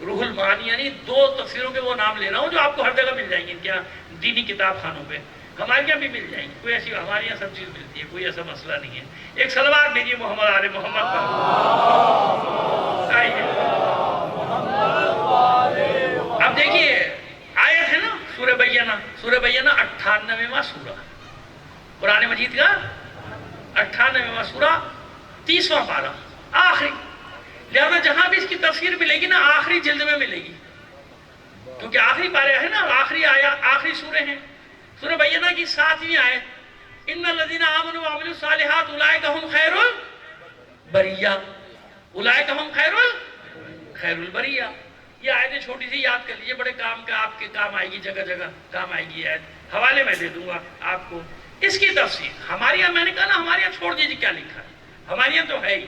روح المعانی، یعنی 2 تفسیروں کے وہ نام لے رہا ہوں جو آپ کو ہر جگہ مل جائیں گے، کیا دینی کتاب خانوں پہ، ہمارے یہاں بھی مل جائیں گی، کوئی ایسی، ہمارے یہاں سب چیز ملتی ہے، کوئی ایسا مسئلہ نہیں ہے۔ ایک صلوات بھیجیے محمد آل محمد پر، آئیے۔ اب دیکھیے آیت ہے نا سورہ بینہ، سورہ بینہ 98واں سورہ، قرآن مجید کا 98واں سورہ، 30واں پارہ، آخری، لہذا جہاں بھی اس کی تفسیر ملے گی نا آخری جلد میں ملے گی، کیونکہ آخری پارہ ہے نا، آخری آیات، آخری سورہ ہیں۔ سورہ بینہ کی 7ویں آیت، ان الذین آمنوا وعملوا الصالحات اولئک هم خیر البریہ، اولئک هم خیر البریہ۔ یہ آیتیں چھوٹی سی یاد کر لیجیے، بڑے کام کا، آپ کے کام آئے گی، جگہ جگہ کام آئے گی آیت، حوالے میں دے دوں گا آپ کو۔ اس کی تفسیر ہمارے یہاں، میں نے کہا نا ہمارے یہاں چھوڑ دیجیے کیا لکھا ہے، ہمارے یہاں تو ہے ہی،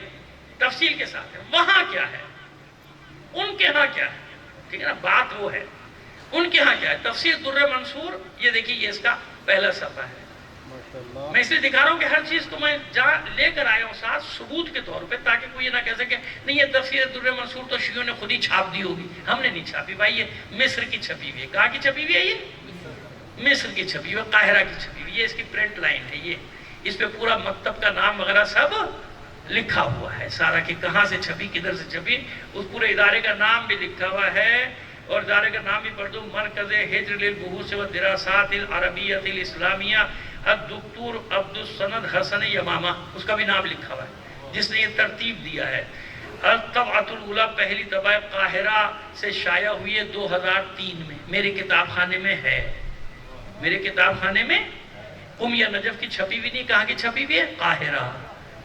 تفصیل کے ساتھ ہے، وہاں کیا ہے، ان کے ہاں کیا ہے، ٹھیک ہے نا، بات وہ ہے ان کے ہاں کیا ہے۔ تفسیر در منصور، یہ دیکھیے یہ اس کا پہلا صفحہ ہے، میں اس لیے دکھا رہا ہوں کہ ہر چیز کو میں جہاں لے کر آیا ہوں ساتھ ثبوت کے طور پہ، تاکہ کوئی یہ نہ کہہ سکے نہیں یہ تفسیر در منصور تو شیعوں نے خود ہی چھاپ دی ہوگی، ہم نے نہیں چھاپی بھائی، یہ مصر کی چھپی ہوئی ہے۔ کہاں کی چھپی ہوئی ہے؟ یہ مصر کی چھپی ہوئی ہے، قاہرہ کی چھپی ہوئی ہے، یہ اس کی پرنٹ لائن ہے، یہ اس پہ پورا مکتب کا نام وغیرہ سب لکھا ہوا ہے سارا، کہ کہاں سے چھپی، کدھر سے چھپی، اس پورے ادارے کا نام بھی لکھا ہوا ہے، اور ادارے کا نام بھی پڑھ دوں، مرکز حجر للبحوث والدراسات العربیۃ الاسلامیہ الدکتور عبد السند حسن یمامہ، اس کا بھی نام لکھا ہوا ہے جس نے یہ ترتیب دیا ہے۔ الطبعۃ الاولیٰ، پہلی طبع قاہرہ سے شائع ہوئی ہے 2003 میں، میرے کتاب خانے میں ہے، میرے کتاب خانے میں قم یا نجف کی چھپی ہوئی نہیں، کہاں کی چھپی ہوئی ہے؟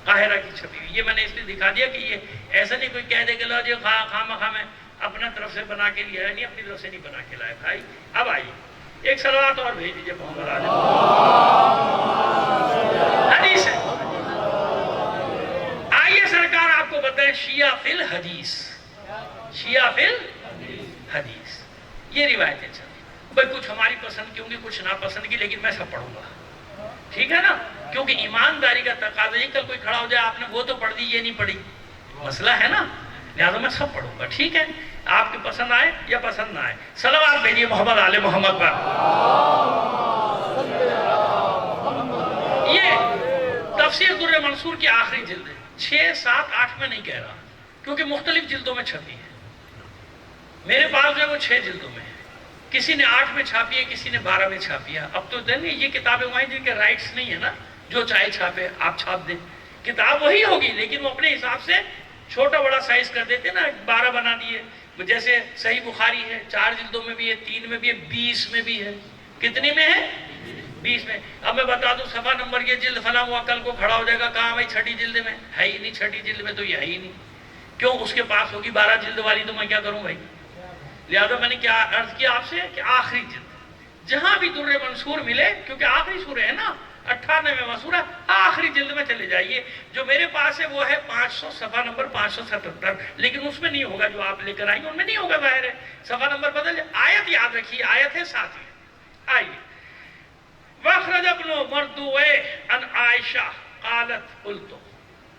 قاہرہ کی چھپی ہوئی۔ یہ میں نے اس لیے دکھا دیا کہ یہ ایسا نہیں کوئی کہہ دے کہ لو جی خواہ میں اپنا طرف سے بنا کے لیا ہے، نہیں، اپنی طرف سے نہیں بنا کے لائے بھائی۔ اب آئیے ایک صلوات اور بھیج دیجیے محمد علیہ، حدیث ہے، آئیے سرکار آپ کو بتائیں شیعہ فی الحدیث، شیعہ فی الحدیث، یہ روایتیں چلیں بھائی، کچھ ہماری پسند کی ہوں گی، کچھ ناپسند کی، لیکن میں سب پڑھوں گا، ٹھیک ہے نا، کیونکہ ایمانداری کا تقاضا ہے، کل کوئی کھڑا ہو جائے آپ نے وہ تو پڑھ دی یہ نہیں پڑھی، مسئلہ ہے نا، لہذا میں سب پڑھوں گا، ٹھیک ہے، آپ کے پسند آئے یا پسند نہ آئے۔ صلوات بھیجیے محمد آل محمد پر۔ یہ تفسیر در منصور کی آخری جلد ہے، 6، 7، 8 میں نہیں کہہ رہا، کیونکہ مختلف جلدوں میں چھپی ہے، میرے پاس جو ہے وہ 6 جلدوں میں ہے، کسی نے 8 میں چھاپی ہے، کسی نے 12 میں چھاپی ہے۔ اب تو دیں یہ کتابیں وہیں جن کے رائٹس نہیں ہے نا، جو چاہے چھاپے، آپ چھاپ دیں، کتاب وہی ہوگی، لیکن وہ اپنے حساب سے چھوٹا بڑا سائز کر دیتے نا، 12 بنا دیے، جیسے صحیح بخاری ہے 4 جلدوں میں بھی ہے، 3 میں بھی ہے، 20 میں بھی ہے، کتنی میں ہے؟ 20 میں۔ اب میں بتا دوں صفحہ نمبر یہ جلد فلاں ہوا، کل کو کھڑا ہو جائے گا، کہاں بھائی 6ٹھی جلد میں ہے ہی نہیں، 6ٹھی جلد میں تو یہ ہے ہی نہیں، کیوں اس کے پاس ہوگی 12 جلد والی، تو میں کیا کروں بھائی؟ لہذا میں نے کیا عرض کیا آپ سے کہ آخری جلد جہاں بھی در منصور ملے، کیونکہ آخری سورہ ہے نا، 98واں سورہ، آخری جلد میں چلے جائیے، جو میرے پاس ہے وہ ہے 500، صفحہ نمبر 577، لیکن اس میں نہیں ہوگا جو آپ لے کر آئیں گے، ان میں نہیں ہوگا، ظاہر ہے، صفحہ نمبر بدل جائے۔ آیت یاد رکھیے، آیت ہے 7ویں، آئیے۔ وَأَخْرَجَ ابْنُ مَرْدُوَيْهِ عَنْ عَائِشَةَ قالت قلت.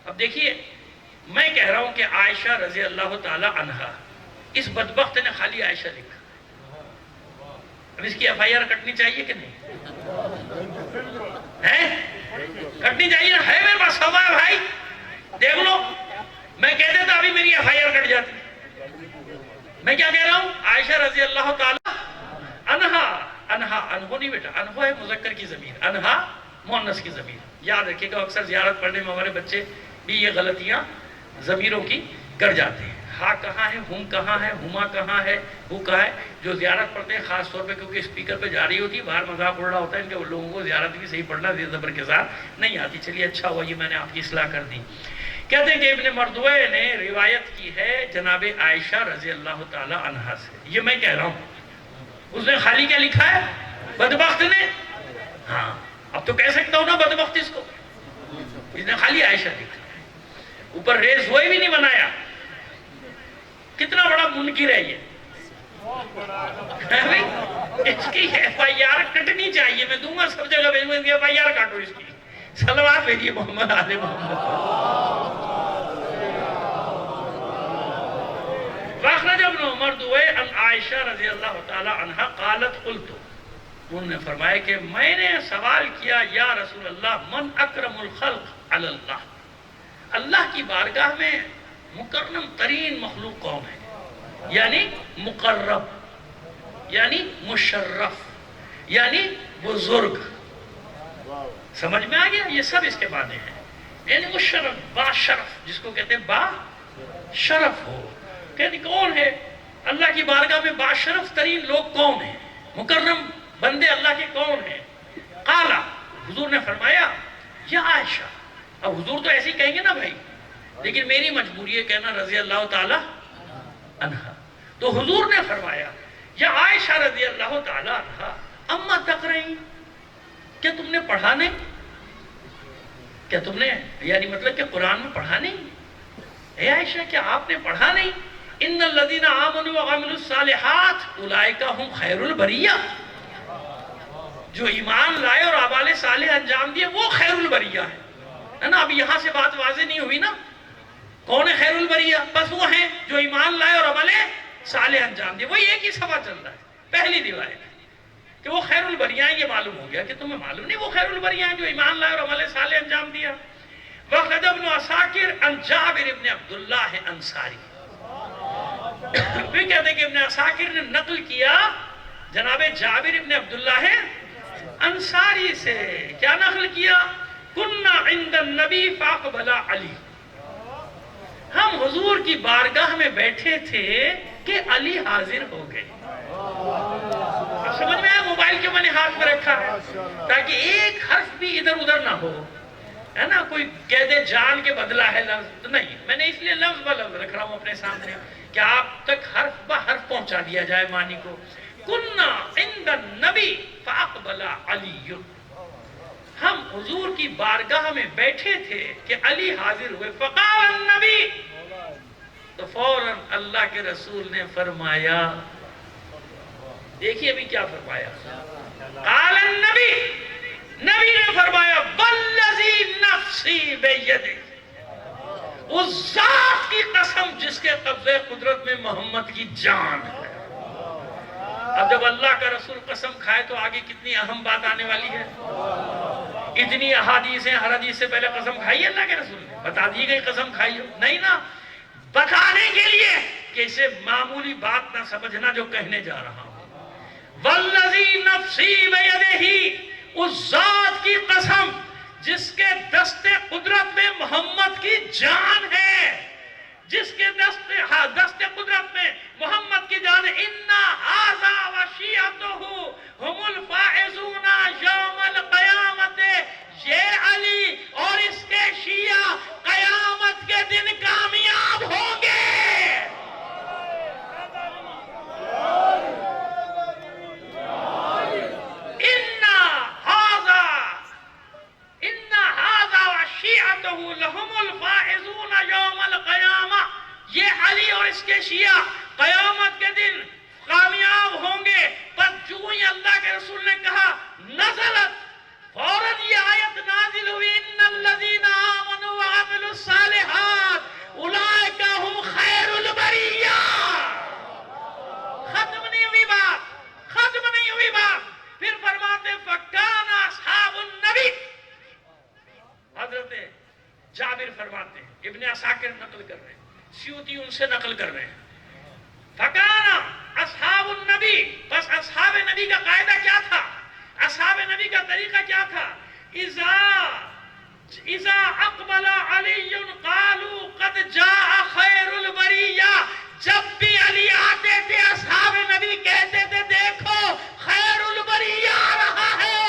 اب دیکھیے میں کہہ رہا ہوں کہ عائشہ رضی اللہ تعالی عنہا، اس بدبخت نے خالی عائشہ لکھا. اب اس کی ایف آئی آر کٹنی چاہیے کہ نہیں؟ کٹنی چاہیے نا. ہے میرے پاس سوا ہے بھائی، دیکھ لو. میں کہہ دیتا ابھی میری ایف آئی آر کٹ جاتی. میں کیا کہہ رہا ہوں؟ عائشہ رضی اللہ تعالی عنہا. انہا انہو نہیں بیٹا، انہو ہے مذکر کی ضمیر، انہا مؤنث کی ضمیر. یاد رکھیے گا اکثر زیارت پڑھنے میں ہمارے بچے بھی یہ غلطیاں ضمیروں کی کر جاتے ہیں. ہاں کہاں ہے، ہم کہاں ہے، ہما کہاں ہے، ہو کہاں ہے. جو زیارت پڑھتے ہیں خاص طور پہ کیونکہ اسپیکر پہ جا رہی ہوتی ہے، باہر مذاق اڑ رہا ہوتا ہے، ان کے لوگوں کو زیارت بھی صحیح پڑھنا زیر زبر کے ساتھ نہیں آتی. چلیے اچھا ہوا یہ میں نے آپ کی اصلاح کر دی. کہتے ہیں کہ ابن مردوے نے روایت کی ہے جناب عائشہ رضی اللہ تعالی عنہا سے. یہ میں کہہ رہا ہوں. اس نے خالی کیا لکھا ہے؟ بدبخت نے. ہاں اب تو کہہ سکتا ہوں نا بدبخت اس کو. اس نے خالی عائشہ لکھا، اوپر ریز ہوئے بھی نہیں بنایا. کتنا بڑا منکر ہے یہ. اس کی ایف آئی آر کٹنی چاہیے. میں دوں گا سب جگہ بھیجوں گا ایف آئی آر کاٹو اس کی. صلوات بھیجیے محمد آل محمد. واخرج ابن مردوے عن عائشہ رضی اللہ تعالی عنہا قالت قلت. انہوں نے فرمایا کہ میں نے سوال کیا یا رسول اللہ من اکرم الخلق علی اللہ. اللہ کی بارگاہ میں مکرم ترین مخلوق کون ہے؟ یعنی مقرب، یعنی مشرف، یعنی بزرگ. سمجھ میں آ گیا؟ یہ سب اس کے معنی ہیں. یعنی مشرف، با شرف، جس کو کہتے ہیں با شرف ہو. کہتے کون ہے اللہ کی بارگاہ میں با شرف ترین لوگ کون ہیں، مکرم بندے اللہ کے کون ہیں؟ قالا، حضور نے فرمایا یا عائشہ. اب حضور تو ایسے ہی کہیں گے نا بھائی، لیکن میری مجبوری ہے کہنا رضی اللہ تعالی عنہا. تو حضور نے فرمایا یا عائشہ رضی اللہ تعالی عنہا اما تقرئین، کیا تم نے پڑھا نہیں؟ کیا تم نے یعنی مطلب کہ قرآن میں پڑھا نہیں؟ اے عائشہ کیا آپ نے پڑھا نہیں؟ ان الذین آمنوا وعملوا الصالحات اولئک هم خیر البریہ. جو ایمان لائے اور اعمال صالح انجام دیے وہ خیر البریہ ہے نا. اب یہاں سے بات واضح نہیں ہوئی نا. کون ہے خیر البریہ؟ بس وہ ہیں جو ایمان لائے اور عمل صالح انجام دیے. وہی ایک ہی سوا چل رہا ہے. پہلی روایت کہ وہ خیر البریہ ہیں، یہ معلوم ہو گیا کہ تمہیں معلوم نہیں وہ خیر البریہ ہیں جو ایمان لائے اور عمل صالح انجام دیا. وَقَدَ ابْنُ عَسَاكِرْ عَنْ جَابِرِ ابْنِ عبداللہ انصاری. پھر کہتے ہیں کہ ابن عساکر نے نقل کیا جناب جابر ابن عبداللہ انصاری سے. کیا نقل کیا؟ کُنَّا عِنْدَ النَّبِي فَاقْبَلَ عَلِي. ہم حضور کی بارگاہ میں بیٹھے تھے کہ علی حاضر ہو گئے. اب سمجھ میں آیا؟ موبائل کے میں نے ہاتھ میں رکھا ہے تاکہ ایک حرف بھی ادھر ادھر نہ ہو، ہے نا. کوئی کہہ دے جان کے بدلہ ہے لفظ، نہیں. میں نے اس لیے لفظ بہ لفظ رکھ رہا ہوں اپنے سامنے کہ آپ تک حرف بہ حرف پہنچا دیا جائے معنی کو. کُنَّا عِنْدَ النَّبِي فَاقْبَلَ عَلِيٌّ. ہم حضور کی بارگاہ میں بیٹھے تھے کہ علی حاضر ہوئے. فقال النبی، تو فوراً اللہ کے رسول نے فرمایا، دیکھیے ابھی کیا فرمایا. قال النبی، نبی نے فرمایا والذی نفسی بیدہ، اس ذات کی قسم جس کے قبضے قدرت میں محمد کی جان ہے. اب جب اللہ کا رسول قسم کھائے تو آگے کتنی اہم بات آنے والی ہے. اتنی احادیث ہیں، ہر حدیث سے پہلے قسم کھائی اللہ کے رسول نے. بتا دی گئی قسم کھائی ہو نہیں نا، بتانے کے لیے کہ اسے معمولی بات نہ سمجھنا جو کہنے جا رہا ہوں. والذی نفسی بیدہ، اس ذات کی قسم جس کے دست قدرت میں محمد کی جان ہے، جس کے دست قدرت میں محمد کی جان ہے. اِنَّا هَذَا وَشِيَعَتُهُ هُمُ الْفَائِزُونَ يَوْمَ الْقِيَامَةِ. یہ علی اور اس کے شیعہ قیامت کے دن کامیاب ہوں گے. لَهُمُ الْفَائِزُونَ يَوْمَ الْقِيَامَةِ. یہ علی اور اس کے شیعہ قیامت کے دن کامیاب ہوں گے. پر جو ہی اللہ کے رسول نے کہا نزلت، فوراً یہ آیت نازل ہوئی. ان الذین آمنوا وعملوا الصالحات اولئک هم خیر البریہ. ختم نہیں ہوئی بات، ختم نہیں ہوئی بات. پھر فرماتے فکان اصحاب النبی. حضرت جابر فرماتے ہیں، ابن عساکر نقل کر رہے ہیں، سیوطی ان سے نقل کر رہے ہیں، فکانا اصحاب النبی. بس اصحاب نبی کا قاعدہ کیا تھا، اصحاب نبی کا طریقہ کیا تھا؟ اذا اقبل علی قالوا قد جاء خیر البریہ. جب بھی علی آتے تھے اصحاب نبی کہتے تھے دیکھو خیر البریہ آ رہا ہے.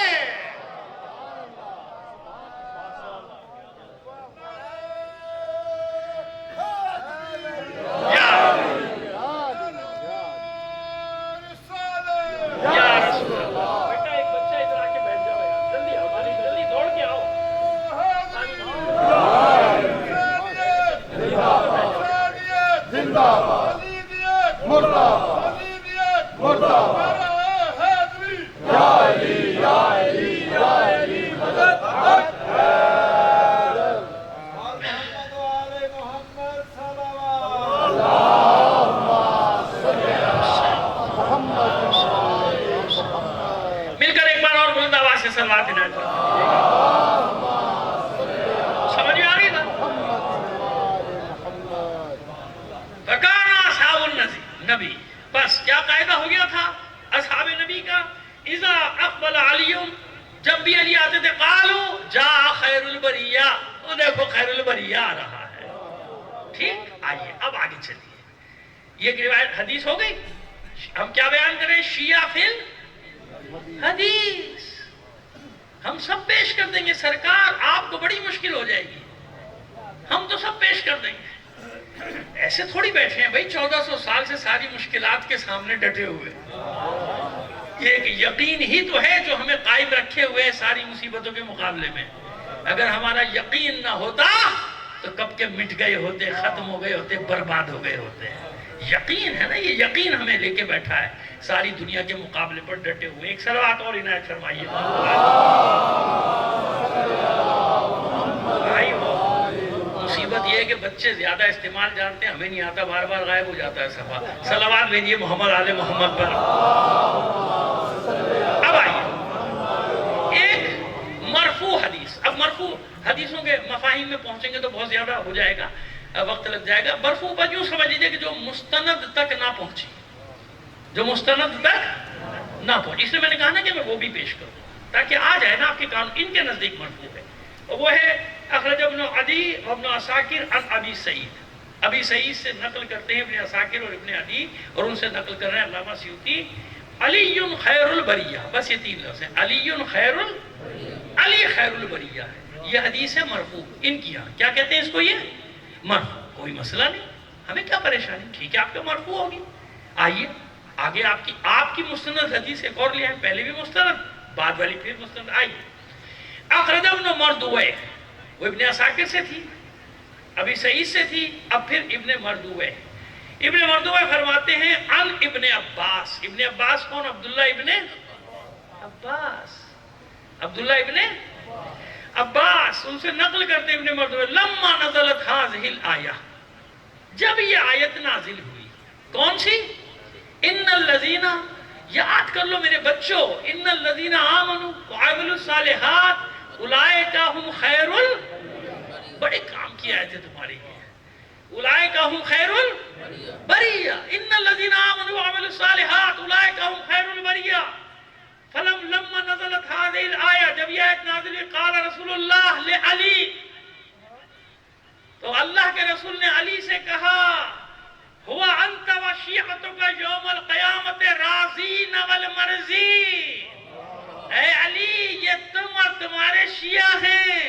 بس کیا قاعدہ ہو گیا تھا اصحاب نبی کا؟ اذا اقبل علی، جب بھی علی آتے تھے قالوا جاء خیر البریہ، وہ دیکھو خیر البریہ آ رہا ہے. ٹھیک، آئیے اب آگے چلیے. یہ روایت حدیث ہو گئی. ہم کیا بیان کریں؟ شیعہ فی الحدیث. ہم سب پیش کر دیں گے سرکار، آپ کو بڑی مشکل ہو جائے گی. ہم تو سب پیش کر دیں گے. ایسے تھوڑی بیٹھے ہیں بھائی 1400 سال سے ساری مشکلات کے سامنے ڈٹے ہوئے. یہ ایک یقین ہی تو ہے جو ہمیں قائم رکھے ہوئے ساری مصیبتوں کے مقابلے میں. اگر ہمارا یقین نہ ہوتا تو کب کے مٹ گئے ہوتے، ختم ہو گئے ہوتے، برباد ہو گئے ہوتے. یقین ہے نا، یہ یقین ہمیں لے کے بیٹھا ہے ساری دنیا کے مقابلے پر ڈٹے ہوئے. ایک صلوات اور عنایت فرمائیے. مصیبت یہ ہے کہ بچے زیادہ استعمال جانتے ہیں، ہمیں نہیں آتا، بار بار غائب ہو جاتا ہے صفحہ. صلوات بھیجیے محمد آل محمد پر. اب آئیے ایک مرفوع حدیث. اب مرفوع حدیثوں کے مفاہیم میں پہنچیں گے تو بہت زیادہ ہو جائے گا، وقت لگ جائے گا. مرفوع پر یوں سمجھ لیجیے کہ جو مستند تک نہ پہنچی، جو مستند تک نہ پہنچی. اس لیے میں نے کہا نا کہ میں وہ بھی پیش کروں تاکہ آ جائے نا آپ کے کان. ان کے نزدیک مرفوع ہے، وہ ہے اخرج ابن عدی وابن عساکر عن ابی سعید. ابی سعید سے نقل کرتے ہیں ابن عساکر اور ابن عدی، اور ان سے نقل کر رہے ہیں علامہ سیوطی. علی خیر البریہ، بس یہ تین لفظ ہیں. علی علی خیر البریہ ہے. یہ حدیث ہے مرفوع. ان کی یہاں کیا کہتے ہیں اس کو؟ یہ مرفوع. کوئی مسئلہ نہیں، ہمیں کیا پریشانی. ٹھیک ہے آپ کا مرفوع ہوگی. آئیے آگے آپ کی مستند حدیث ایک اور لے ہیں. پہلے بھی مستند، بعد والی پھر مستند. آئیے اخرج ابن مردوہ، وہ ابن عساکر سے تھی، ابھی سعید سے تھی، اب پھر ابن مردوہ. ابن مردوہ فرماتے ہیں عن ابن عباس. ابن عباس کون؟ عبداللہ ابن عباس. عبداللہ ابن عباس ان سے نقل کرتے ابن مردوہ. لما نزلت هذه الآیہ، جب یہ آیت نازل ہوئی. کون سی؟ ان الذین، یاد کر لو میرے بچوں، ان الذین آمنوا وعملوا الصالحات اولئک هم خیر بڑے کام کی آیت ہے تمہاری. اولئک هم خیر البریہ. ان الذین آمنوا وعملوا الصالحات اولئک هم خیر البریہ. لما نزلت هذه الآیہ، جب یہ آیت نازل ہوئی، قال رسول اللہ لعلی، تو اللہ کے رسول نے علی سے کہا ہوا انت وشیعتک یوم القیامت راضین والمرضین. اے علی، یہ تم اور تمہارے شیعہ ہیں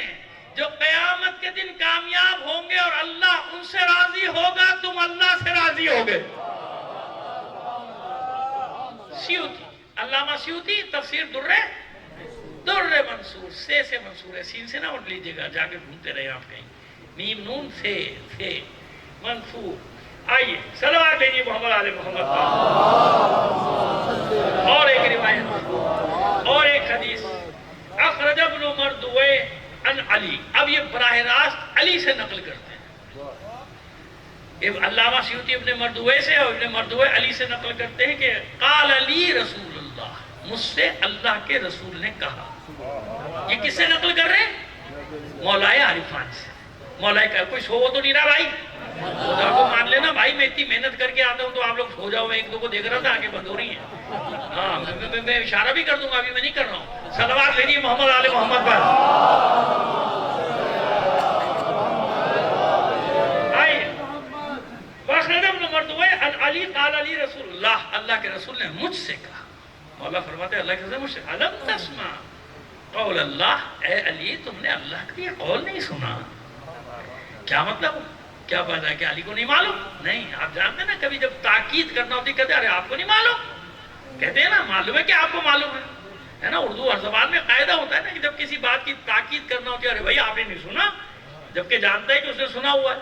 جو قیامت کے دن کامیاب ہوں گے اور اللہ ان سے راضی ہوگا، تم اللہ سے راضی ہوگے. سیوطی، علامہ سیوطی تفسیر در منصور، سے منصور ہے، سین سے نہ اٹھ لیجیے گا، جا کے ڈھونڈتے رہے آپ کہیں. میم نون سے منصور. آئیے صلوات بھیجیے محمد آل محمد. اور ایک روایت اور ایک حدیث. اخرج ابن مردوہ ان علی، اب یہ براہ راست علی سے نقل کرتے ہیں. علامہ سیوطی ابن مردوے سے اور ابن مردوے علی سے نقل کرتے ہیں کہ قال علی رسول اللہ، مجھ سے اللہ کے رسول نے کہا. یہ کس سے نقل کر رہے ہیں؟ مولائے عارفان سے. مولائے کا کوئی سو تو نہیں رہا بھائی، خدا کو مان لینا بھائی. میں اتنی محنت کر کے آتا ہوں تو آپ لوگ سو جاؤ. میں ایک دو کو دیکھ رہا تھا آگے بند ہو رہی ہیں. ہاں میں اشارہ بھی کر دوں گا، ابھی میں نہیں کر رہا ہوں. صلوات بھیجیے محمد آل محمد پر. علی قال علی رسول اللہ، اللہ کے رسول نے مجھ سے کہا. مولا فرماتے ہیں اللہ کے رسول مجھ سے الم تسمع قول اللہ، اے علی تم نے اللہ کا یہ قول نہیں سنا. کیا مطلب؟ کیا بات ہے کہ علی کو نہیں معلوم؟ نہیں، آپ جانتے ہیں نا کبھی جب تاکید کرنا ہوتی کہتے ہیں ارے آپ کو نہیں معلوم. کہتے ہیں نا معلوم ہے کہ آپ کو معلوم ہے نا. اردو ہر زبان میں قاعدہ ہوتا ہے نا کہ جب کسی بات کی تاکید کرنا ہوتی ہے ارے بھائی آپ نے نہیں سنا، جبکہ جانتا ہے کہ اس نے سنا ہوا ہے.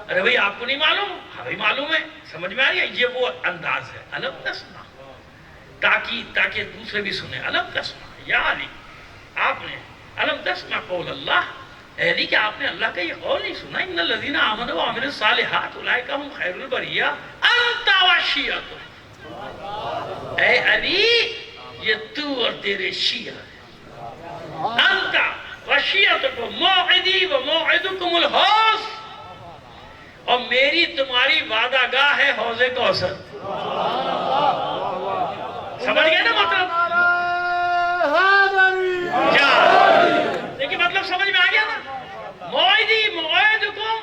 ارے بھائی آپ کو نہیں معلوم؟ ہاں بھائی معلوم ہے. سمجھ میں آ رہی ہے؟ یہ وہ انداز ہے الم تسمع، تاکید تاکہ دوسرے بھی سنیں. الم تسمع یا علی، آپ نے الم تسمع قول اللہ، اے علی کیا آپ نے اللہ کا یہ قول نہیں سنا؟ ان الذین آمنوا وعملوا الصالحات اولئک هم خیر البریہ انت وشیعۃ. اے علی یہ تو اور تیرے شیعہ ہیں. انت وشیعۃ موعدی و موعدکم الحوض، اور میری تمہاری وعدہ گاہ ہے حوض کوثر. سمجھ گئے نا مطلب؟ لیکن مطلب سمجھ میں آ گیا نا؟ موعدی موعدکم،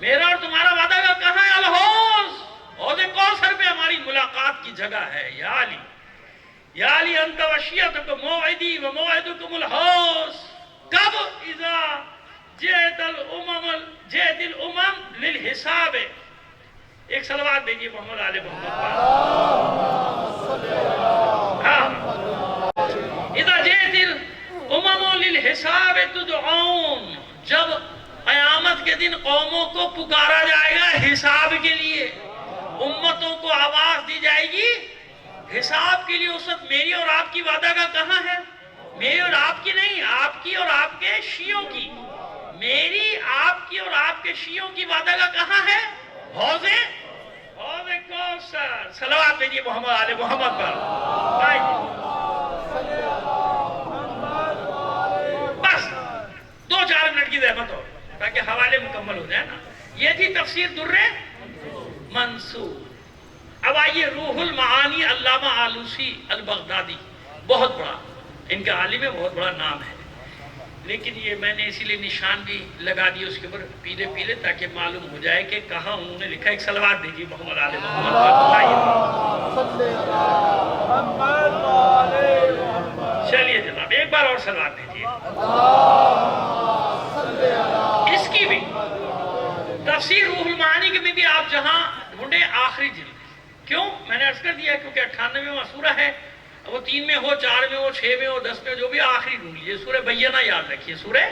میرا اور تمہارا وعدہ گاہ کہاں ہے؟ الحوض، حوض کوثر پہ ہماری ملاقات کی جگہ ہے. یا علی، یا علی انت وشیعتکم موعدی و موعدکم الحوض. کب؟ اذا جئت الامم للحساب. ایک صلوات دیجئے محمد آل محمد. اذا جئت الامم للحساب تدعون، جب قیامت کے دن قوموں کو پکارا جائے گا حساب کے لیے، امتوں کو آواز دی جائے گی حساب کے لیے. اس وقت میری اور آپ کی وعدہ کا کہاں ہے؟ میری اور آپ کی نہیں، آپ کی اور آپ کے شیعوں کی. میری آپ کی اور آپ کے شیعوں کی وعدہ کا کہاں ہے؟ حوض کوثر. صلوات بھیجیے محمد آل محمد پر. بس 2-4 منٹ کی زحمت ہو تاکہ حوالے مکمل ہو جائے نا. یہ تھی تفسیر در منصور. اب آئیے روح المعانی علامہ آلوسی البغدادی، بہت بڑا ان کا عالم ہے، بہت بڑا نام ہے. لیکن یہ میں نے اسی لیے نشان بھی لگا دی اس کے اوپر پیلے پیلے تاکہ معلوم ہو جائے کہ کہاں انہوں نے لکھا. ایک صلوات دیجیے محمد آل محمد. چلیے جناب ایک بار اور صلوات دیجیے. اس کی بھی تفسیر روح المعانی کے بھی آپ جہاں ڈھونڈے آخری جلد. کیوں؟ میں نے عرض کر دیا کیونکہ 98واں سورہ ہے. وہ 3 میں ہو، 4 میں ہو، 6 میں ہو، 10 میں، جو بھی آخری ڈھونڈ لیجیے. سورہ بینہ یاد رکھیے، سورہ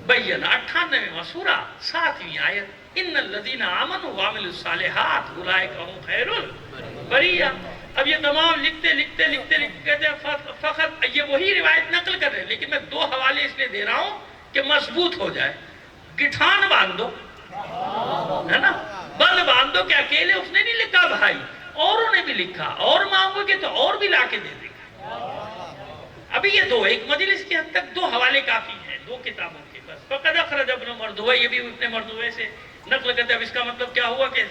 بینہ 98واں سورہ 7ویں آیت. ان الذین آمنوا وعملوا الصالحات اولئک هم خیر البریہ. اب یہ تمام لکھتے لکھتے لکھتے کہتے ہیں فخر یہ وہی روایت نقل کر رہے ہیں، لیکن میں 2 حوالے اس لیے دے رہا ہوں کہ مضبوط ہو جائے. گٹھان باندھ دو ہے نا، بند باندھ دو کہ اکیلے اس نے نہیں لکھا بھائی، اوروں نے بھی لکھا، اور مانگو گے تو اور بھی لا کے دے دے گا. ابھی یہ 2 ایک مجلس کی حد تک 2 حوالے کافی ہیں 2 کتابوں کے بس. فقد اخرج ابن مردوے، یہ بھی ابن مردوے سے نقل کرتے ہیں. اب اس کا مطلب کیا ہوا کہ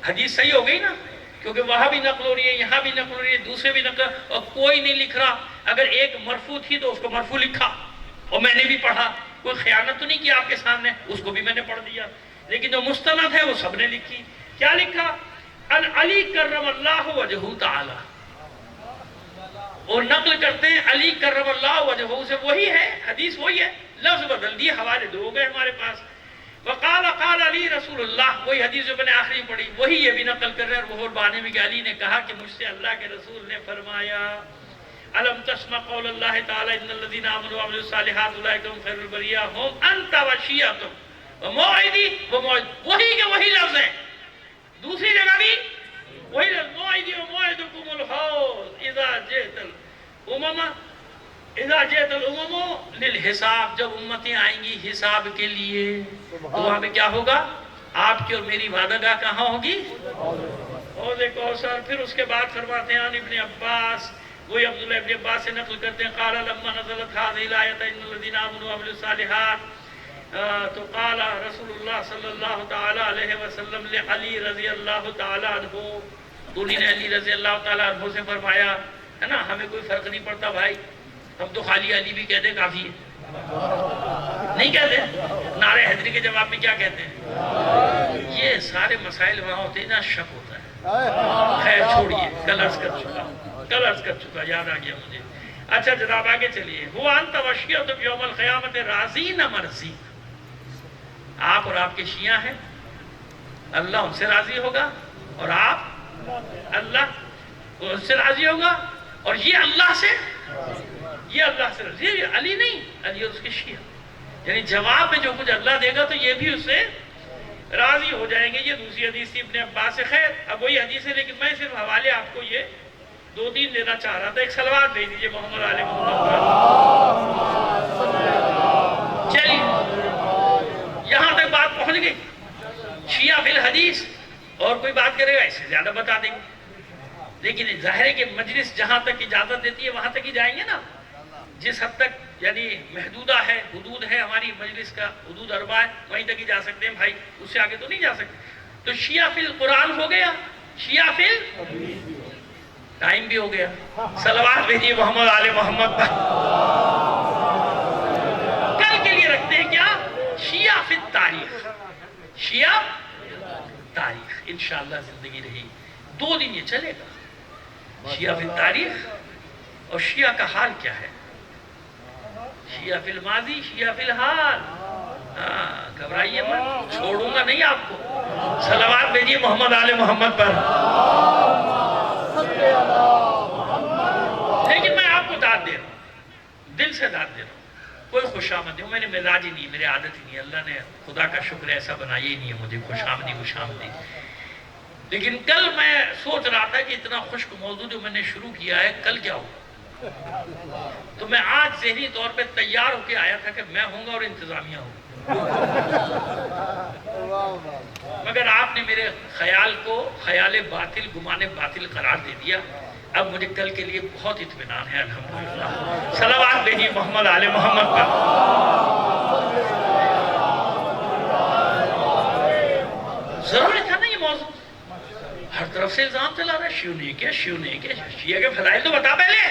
حدیث صحیح ہو گئی نا، کیونکہ وہاں بھی نقل ہو رہی ہے، یہاں بھی نقل ہو رہی ہے، دوسرے بھی نقل، اور کوئی نہیں لکھ رہا. اگر ایک مرفوع تھی تو اس کو مرفوع لکھا اور میں نے بھی پڑھا. کوئی خیانت تو نہیں کی آپ کے سامنے، اس کو بھی میں نے پڑھ دیا. لیکن جو مستند ہے وہ سب نے لکھی. کیا لکھا؟ ان علی کرم اللہ وجہہ تعالی. اور نقل کرتے ہیں علی کرم اللہ وجہہ سے وہی ہے، حدیث وہی ہے، لفظ بدل دیے، حوالے 2 ہو گئے ہمارے پاس. وقال قال علی رسول اللہ، وہی حدیث جو میں نے آخری پڑھی وہی یہ بھی نقل کر رہے ہیں. اور وہ بانی میں کہ علی نے کہا کہ مجھ سے اللہ کے رسول نے فرمایا الم تسمع قول اللہ تعالی ان الذین آمنوا وعملوا الصالحات اولئک هم خیر البریہ هم انت وشیعتم وموعدی وموعد. وہی کے وہی لفظ ہیں، دوسری جگہ بھی وہی لفظ موعدی وموعدکم الحوض اذا جئت الامم للحساب. الحساب، جب امتیں آئیں گی حساب کے لیے تو وہاں پہ کیا ہوگا؟ آپ کی اور میری عبادتگاہ کہاں ہوگی؟ حوض کوثر۔ پھر اس کے بعد فرماتے ہیں ابن عباس، وہی عبداللہ ابن عباس سے نقل کرتے ہیں، قال لما نزلت هذه الآية ان الذين آمنوا وعملوا الصالحات، تو قال رسول اللہ صلی اللہ تعالی علیہ وسلم لعلی رضی اللہ تعالی عنہ، تو انہوں نے علی رضی اللہ تعالی عنہ سے فرمایا ہے نا، ہمیں کوئی فرق نہیں پڑتا بھائی، ہم تو خالی علی بھی کہتے کافی ہے، نہیں کہتے؟ نعرہ حیدری کے جواب میں کیا کہتے ہیں؟ یہ سارے مسائل وہاں ہوتے ہیں نا شک ہوتا ہے۔ خیر چھوڑیے، کل عرض کر چکا، یاد آ گیا مجھے۔ اچھا جناب آگے چلیے، هو انت وشیعۃ یوم القیامۃ راضین مرضین، آپ اور آپ کے شیعہ ہیں، اللہ ان سے راضی ہوگا اور آپ اللہ ان سے راضی ہوگا، اور یہ اللہ سے راضی، یہ علی نہیں، علی اور اس کے شیعہ، یعنی جواب میں جو کچھ اللہ دے گا تو یہ بھی اس سے راضی ہو جائیں گے۔ یہ دوسری حدیث تھی ابن عباس سے۔ خیر اب وہی حدیث ہے، لیکن میں صرف حوالے آپ کو یہ 2-3 دینا چاہ رہا تھا۔ ایک صلوات بھیج دیجیے محمد علی محمد پر۔ چلیے یہاں تک بات پہنچ گئی، شیعہ فی الحدیث، اور کوئی بات کرے گا اس سے زیادہ بتا دیں گے، لیکن ظاہر ہے کہ مجلس جہاں تک اجازت دیتی ہے وہاں تک ہی جائیں گے نا، جس حد تک یعنی محدودہ ہے، حدود ہے ہماری مجلس کا، حدود 4 ہے، وہیں تک ہی جا سکتے ہیں بھائی، اس سے آگے تو نہیں جا سکتے۔ تو شیعہ فی القرآن ہو گیا، شیعہ فی ٹائم بھی ہو گیا، صلوات بھیجیے محمد آل محمد پر۔ کل کے لیے رکھتے ہیں کیا؟ شیعہ فی التاریخ، شیعہ تاریخ، انشاءاللہ زندگی رہی 2 دن یہ چلے گا، شیعہ فی التاریخ اور شیعہ کا حال کیا ہے، شیعہ فی الماضی، شیعہ فی الحال۔ گھبرائیے مت، چھوڑوں گا نہیں آپ کو۔ صلوات بھیجیے محمد آل محمد پر۔ لیکن میں آپ کو داد دے رہا ہوں، دل سے داد دے رہا ہوں، کوئی خوش آمد نہیں، میں نے مزاج ہی نہیں، میرے عادت ہی نہیں، اللہ نے خدا کا شکر ایسا بنایا ہی نہیں ہے مجھے خوش آمدی۔ لیکن کل میں سوچ رہا تھا کہ اتنا خشک موضوع جو میں نے شروع کیا ہے، کل کیا ہوگا، تو میں آج ذہنی طور پہ تیار ہو کے آیا تھا کہ میں ہوں گا اور انتظامیہ ہوگا، مگر آپ نے میرے خیال کو خیال باطل، گمان باطل قرار دے دیا۔ اب مجھے کل کے لیے بہت اطمینان ہے الحمدللہ۔ صلوات بھیجیے محمد آل محمد پر۔ ضروری تھا نا یہ موضوع، ہر طرف سے الزام چلا رہا ہے، شیعہ نے کیا، شیعہ کے فضائل تو بتا پہلے،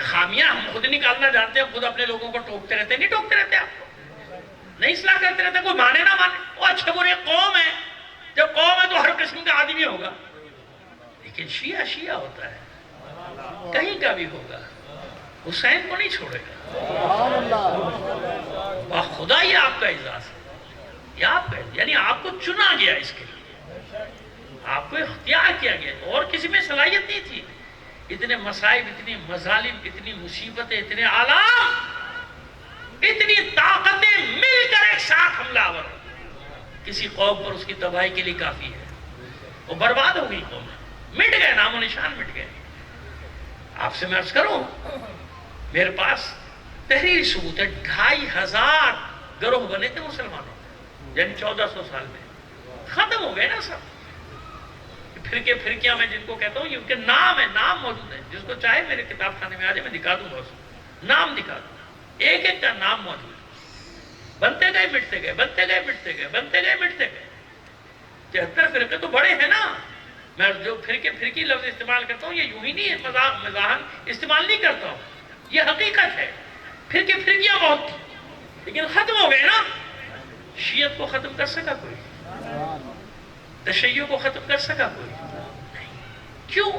خامیاں ہم خود نکالنا جانتے ہیں، خود اپنے لوگوں کو ٹوکتے رہتے ہیں، نہیں ٹوکتے رہتے آپ کو، نہیں اصلاح کرتے رہتے، کوئی مانے نہ مانے، وہ اچھے برے قوم ہے، جب قوم ہے تو ہر قسم کا آدمی ہوگا، لیکن شیعہ ہوتا ہے، کہیں کا بھی ہوگا، حسین کو نہیں چھوڑے گا، خدا یہ آپ کا اعزاز ہے، یہ آپ کا، یعنی آپ کو چنا گیا اس کے لیے، آپ کو اختیار کیا گیا، اور کسی میں صلاحیت نہیں تھی۔ اتنے مصائب، اتنی مظالم، اتنی مصیبتیں، اتنے آلام، اتنی طاقتیں مل کر ایک ساتھ حملہ آور کسی قوم پر اس کی تباہی کے لیے کافی ہے، وہ برباد ہو گئی قوم، مٹ گئے، نام و نشان مٹ گئے۔ آپ سے میں عرض کروں، میرے پاس تحریری ثبوت ہے، 2500 گروہ بنے تھے مسلمانوں، یعنی 1400 سال میں ختم ہو گئے نا سب، فرقیاں میں جن کو کہتا ہوں، یہ ان کے نام ہے، نام موجود ہے، جس کو چاہے میرے کتاب خانے میں آ جائے، میں دکھا دوں گا اس کو، نام دکھا دوں گا، ایک ایک کا نام موجود ہے، بنتے گئے مٹتے گئے، بنتے گئے مٹتے گئے، بنتے گئے مٹتے گئے، 73 فرقے تو بڑے ہیں نا، میں جو فرقی لفظ استعمال کرتا ہوں، یہ یوں ہی نہیں ہے، مزاحن استعمال نہیں کرتا ہوں، یہ حقیقت ہے، فرقیاں بہت تھی، لیکن ختم ہو گئے نا۔ شیعت کو ختم کر سکا کوئی؟ تشیع کو ختم کر سکا کوئی؟ نہیں۔ کیوں؟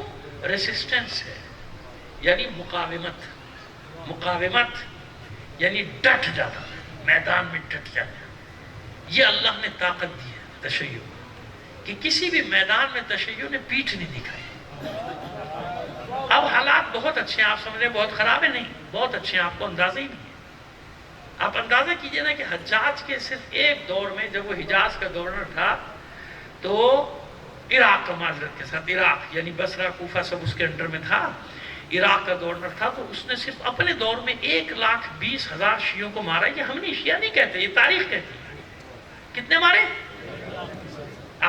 ریسسٹنس ہے، یعنی مقاومت یعنی ڈٹ جانا، میدان میں ڈٹ جانا، یہ اللہ نے طاقت دی ہے تشیع کہ کسی بھی میدان میں تشیع نے پیٹھ نہیں دکھائی۔ اب حالات بہت اچھے ہیں، آپ سمجھ رہے بہت خراب ہے، نہیں، بہت اچھے ہیں، آپ کو اندازہ ہی نہیں ہے۔ آپ اندازہ کیجئے نا کہ حجاج کے صرف ایک دور میں جب وہ حجاز کا گورنر تھا تو عراق کا، معذرت کے ساتھ عراق یعنی بصرہ، کوفہ سب اس کے انڈر میں تھا، عراق کا گورنر تھا، تو اس نے صرف اپنے دور میں 1,20,000 شیعوں کو مارا. یہ ہم نہیں، شیعہ نہیں کہتے، یہ تاریخ کہتی ہے. کتنے مارے؟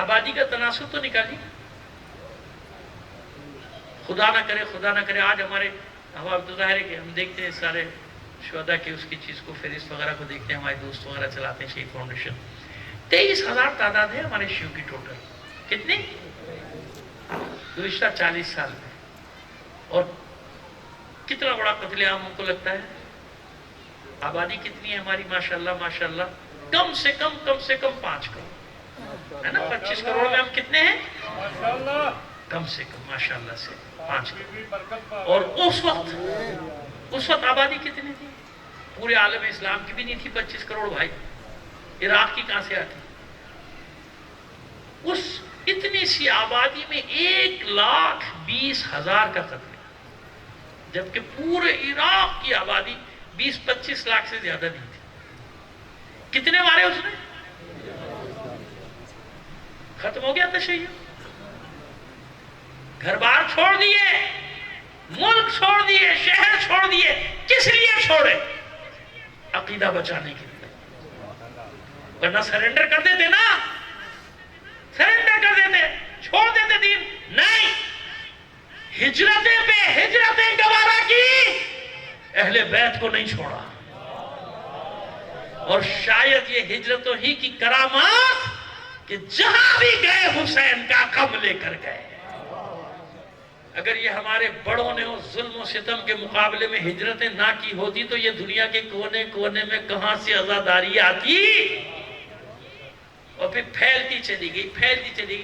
آبادی کا تناسب تو نکالی. خدا نہ کرے آج ہمارے ہوا تو ظاہر ہے کہ ہم دیکھتے ہیں سارے شہداء کی اس کی چیز کو، فہرست وغیرہ کو دیکھتے ہیں، ہمارے دوست وغیرہ چلاتے ہیں شہید فاؤنڈیشن. 23,000 تعداد ہے ہمارے شیعوں کی ٹوٹل. کتنی؟ گزشتہ 40 سال میں. اور کتنا بڑا قتل عام ہم کو لگتا ہے. آبادی کتنی ہے ہماری؟ ماشاءاللہ کم سے کم 5 کروڑ ہے نا. 25 کروڑ میں ہم کتنے ہیں؟ کم سے کم ماشاءاللہ سے 5 کروڑ. اور اس وقت آبادی کتنی تھی؟ پورے عالم اسلام کی بھی نہیں تھی 25 کروڑ بھائی. عراق کی کہاں سے آتی؟ اس اتنی سی آبادی میں 1,20,000 کا قتل، جبکہ پورے عراق کی آبادی 20-25 لاکھ سے زیادہ نہیں تھی. کتنے مارے اس نے؟ ختم ہو گیا تشیع. گھر بار چھوڑ دیے، ملک چھوڑ دیے، شہر چھوڑ دیے. کس لیے چھوڑے؟ عقیدہ بچانے کے لیے. ورنہ سرنڈر کر دیتے نا، سرنڈر کر دیتے، چھوڑ دیتے دین. نہیں، ہجرتیں گوارا کی، اہل بیت کو نہیں چھوڑا. اور شاید یہ ہجرتوں ہی کی کرامات کہ جہاں بھی گئے حسین کا غم لے کر گئے. اگر یہ ہمارے بڑوں نے اس ظلم و ستم کے مقابلے میں ہجرتیں نہ کی ہوتی تو یہ دنیا کے کونے کونے میں کہاں سے عزاداری آتی. اور پھر پھیلتی چلی گئی.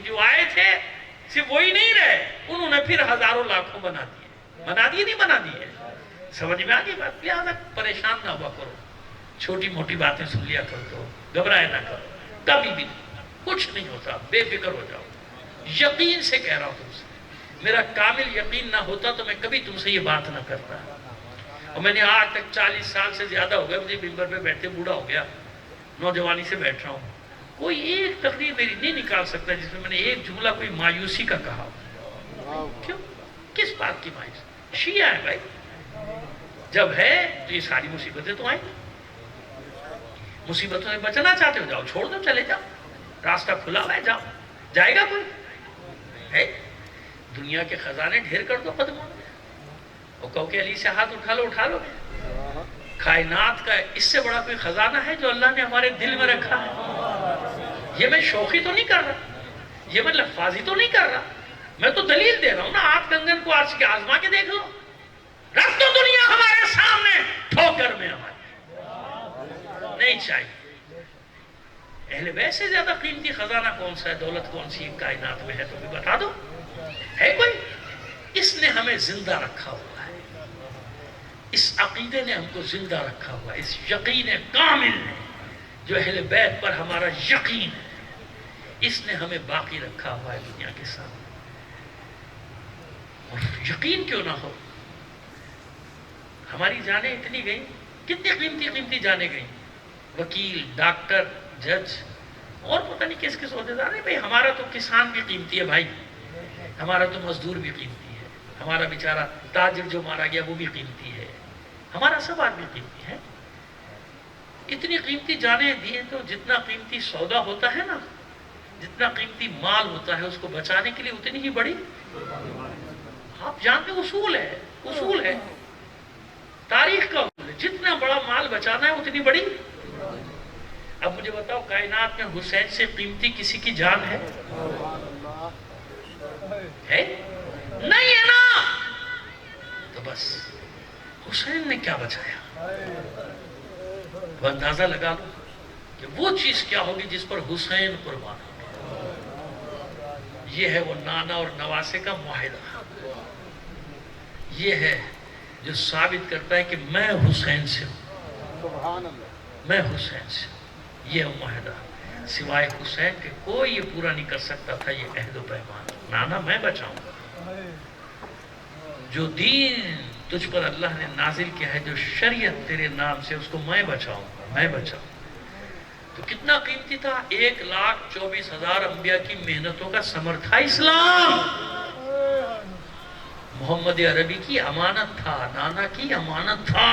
جو آئے تھے صرف وہی نہیں رہے، انہوں نے پھر ہزاروں لاکھوں بنا دیے. سمجھ میں آگئی بات؟ لہذا پریشان نہ ہوا کرو، چھوٹی موٹی باتیں سن لیا کرو، گھبرائے نہ کرو. کبھی بھی کچھ نہیں ہوتا، بے فکر ہو جاؤ. یقین سے کہہ رہا ہوں تم سے، میرا کامل یقین نہ ہوتا تو میں کبھی تم سے یہ بات نہ کرتا. اور میں نے آج تک 40 سال سے زیادہ ہو گیا مجھے ممبر پہ بیٹھتے، بوڑھا ہو گیا، نوجوانی سے بیٹھ رہا ہوں. کوئی ایک تقریر میری نہیں نکال سکتا جس میں میں نے ایک جملہ کوئی مایوسی کا کہا. کیوں؟ کس بات کی مایوسی؟ شیعہ ہے بھائی، جب ہے تو یہ ساری مصیبتیں تو آئیں گی. مصیبتوں سے بچنا چاہتے ہو جاؤ، چھوڑ دو، چلے جاؤ، راستہ کھلا ہوا ہے، جاؤ. جائے گا کوئی؟ ہے دنیا کے خزانے ڈھیر کر دو قدموں میں، اور کہو کہ علی سے ہاتھ اٹھا لو گے. کائنات کا اس سے بڑا کوئی خزانہ ہے جو اللہ نے ہمارے دل میں رکھا ہے؟ یہ میں شوخی تو نہیں کر رہا، یہ میں لفاظی تو نہیں کر رہا، میں تو دلیل دے رہا ہوں نا. آٹھ کنگن کو آج کے آزما کے دیکھ لو، رکھ دو دنیا ہمارے سامنے ٹھوکر میں ہماری. نہیں چاہیے. اہل بیت سے زیادہ قیمتی خزانہ کون سا ہے؟ دولت کون سی کائنات میں ہے؟ تو بھی بتا دو. ہے کوئی؟ اس نے ہمیں زندہ رکھا ہوا ہے، اس عقیدے نے ہم کو زندہ رکھا ہوا ہے، اس یقین کامل نے جو اہل بیت پر ہمارا یقین ہے، اس نے ہمیں باقی رکھا ہوا ہے دنیا کے سامنے. اور یقین کیوں نہ ہو؟ ہماری جانیں اتنی گئیں، کتنی قیمتی جانیں گئیں. وکیل، ڈاکٹر، جج اور پتہ نہیں کس کس عہدیدار ہیں. بھائی ہمارا تو کسان بھی قیمتی ہے بھائی، ہمارا تو مزدور بھی قیمتی ہے، ہمارا بیچارہ تاجر جو مارا گیا وہ بھی قیمتی ہے، ہمارا سب آدمی قیمتی ہے. اتنی قیمتی جانیں دیے تو جتنا قیمتی سودا ہوتا ہے نا، جتنا قیمتی مال ہوتا ہے، اس کو بچانے کے لیے اتنی ہی بڑی، آپ جانتے اصول ہے تاریخ کا اصول ہے، جتنا بڑا مال بچانا ہے اتنی بڑی. اب مجھے بتاؤ کائنات میں حسین سے قیمتی کسی کی جان ہے؟ نہیں ہے نا. تو بس حسین نے کیا بچایا؟ وہ اندازہ لگا لو کہ وہ چیز کیا ہوگی جس پر حسین قربان ہوگا. یہ ہے وہ نانا اور نواسے کا معاہدہ، یہ ہے جو ثابت کرتا ہے کہ میں حسین سے ہوں، میں حسین سے ہوں. یہ معاہدہ سوائے حسین کے کوئی یہ پورا نہیں کر سکتا تھا. یہ عہد و پیمان، نانا میں بچاؤں گا. جو دین تجھ پر اللہ نے نازل کیا ہے، جو شریعت تیرے نام سے، اس کو میں بچاؤں گا، میں بچاؤں. تو کتنا قیمتی تھا؟ 1,24,000 انبیاء کی محنتوں کا ثمر تھا اسلام. محمد عربی کی امانت تھا، نانا کی امانت تھا،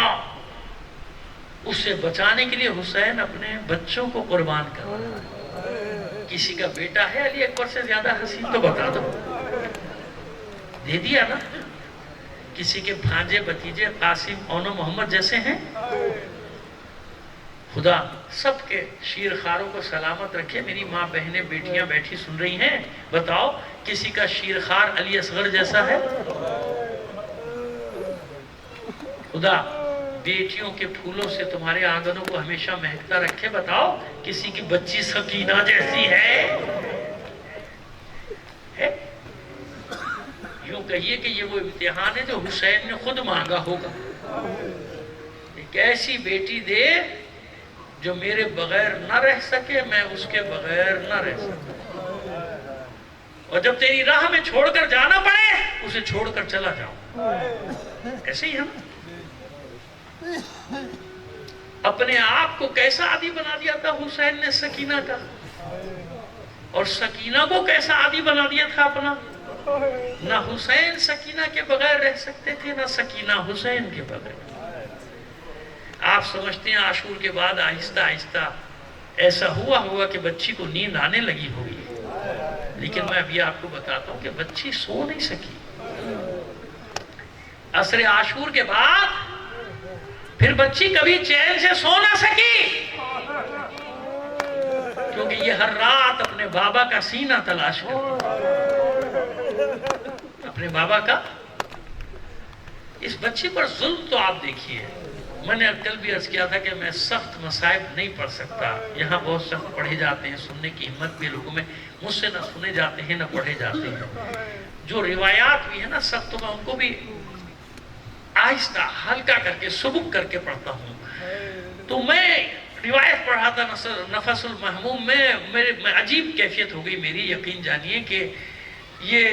اسے بچانے کے لیے حسین اپنے بچوں کو قربان کر رہا۔ کسی کا بیٹا ہے علی اکبر سے زیادہ حسین تو بتا دو، دے دیا نا۔ کسی کے بھانجے بھتیجے قاسم اونو محمد جیسے ہیں؟ خدا سب کے شیر خاروں کو سلامت رکھے۔ میری ماں بہنیں بیٹیاں بیٹھی سن رہی ہیں، بتاؤ کسی کا شیر خار علی اصغر جیسا ہے؟ خدا بیٹیوں کے پھولوں سے تمہارے آنگنوں کو ہمیشہ مہکتا رکھے۔ بتاؤ کسی کی بچی سکینہ جیسی ہے؟ یوں کہیے کہ یہ وہ امتحان ہے جو حسین نے خود مانگا ہوگا۔ ایک ایسی بیٹی دے جو میرے بغیر نہ رہ سکے، میں اس کے بغیر نہ رہ سکوں، اور جب تیری راہ میں چھوڑ کر جانا پڑے اسے چھوڑ کر چلا جاؤں۔ ایسے ہی ہم اپنے آپ کو کیسا عادی بنا دیا تھا حسین نے سکینہ کا، اور سکینہ کو کیسا عادی بنا دیا تھا اپنا۔ نہ حسین سکینہ کے بغیر رہ سکتے تھے، نہ سکینہ حسین کے بغیر۔ آپ سمجھتے ہیں عاشور کے بعد آہستہ آہستہ ایسا ہوا کہ بچی کو نیند آنے لگی ہوگی، لیکن میں ابھی آپ کو بتاتا ہوں کہ بچی سو نہیں سکی۔ عصر عاشور کے بعد پھر بچی کبھی چین سے سو نہ سکی، کیونکہ یہ ہر رات اپنے بابا کا سینہ تلاش کرتی، اپنے بابا کا۔ اس بچی پر ظلم تو آپ دیکھیے، میں نے کل بھی عرض کیا تھا کہ میں سخت مصائب نہیں پڑھ سکتا، یہاں بہت سخت پڑھے جاتے ہیں، سننے کی ہمت بھی لوگوں میں مجھ سے نہ سنے جاتے ہیں نہ پڑھے جاتے ہیں۔ جو روایات بھی ہیں نا سخت، میں ان کو بھی آہستہ ہلکا کر کے سبک کر کے پڑھتا ہوں۔ تو میں روایت پڑھا تھا نفس المحموم میں عجیب کیفیت ہو گئی میری، یقین جانیے کہ یہ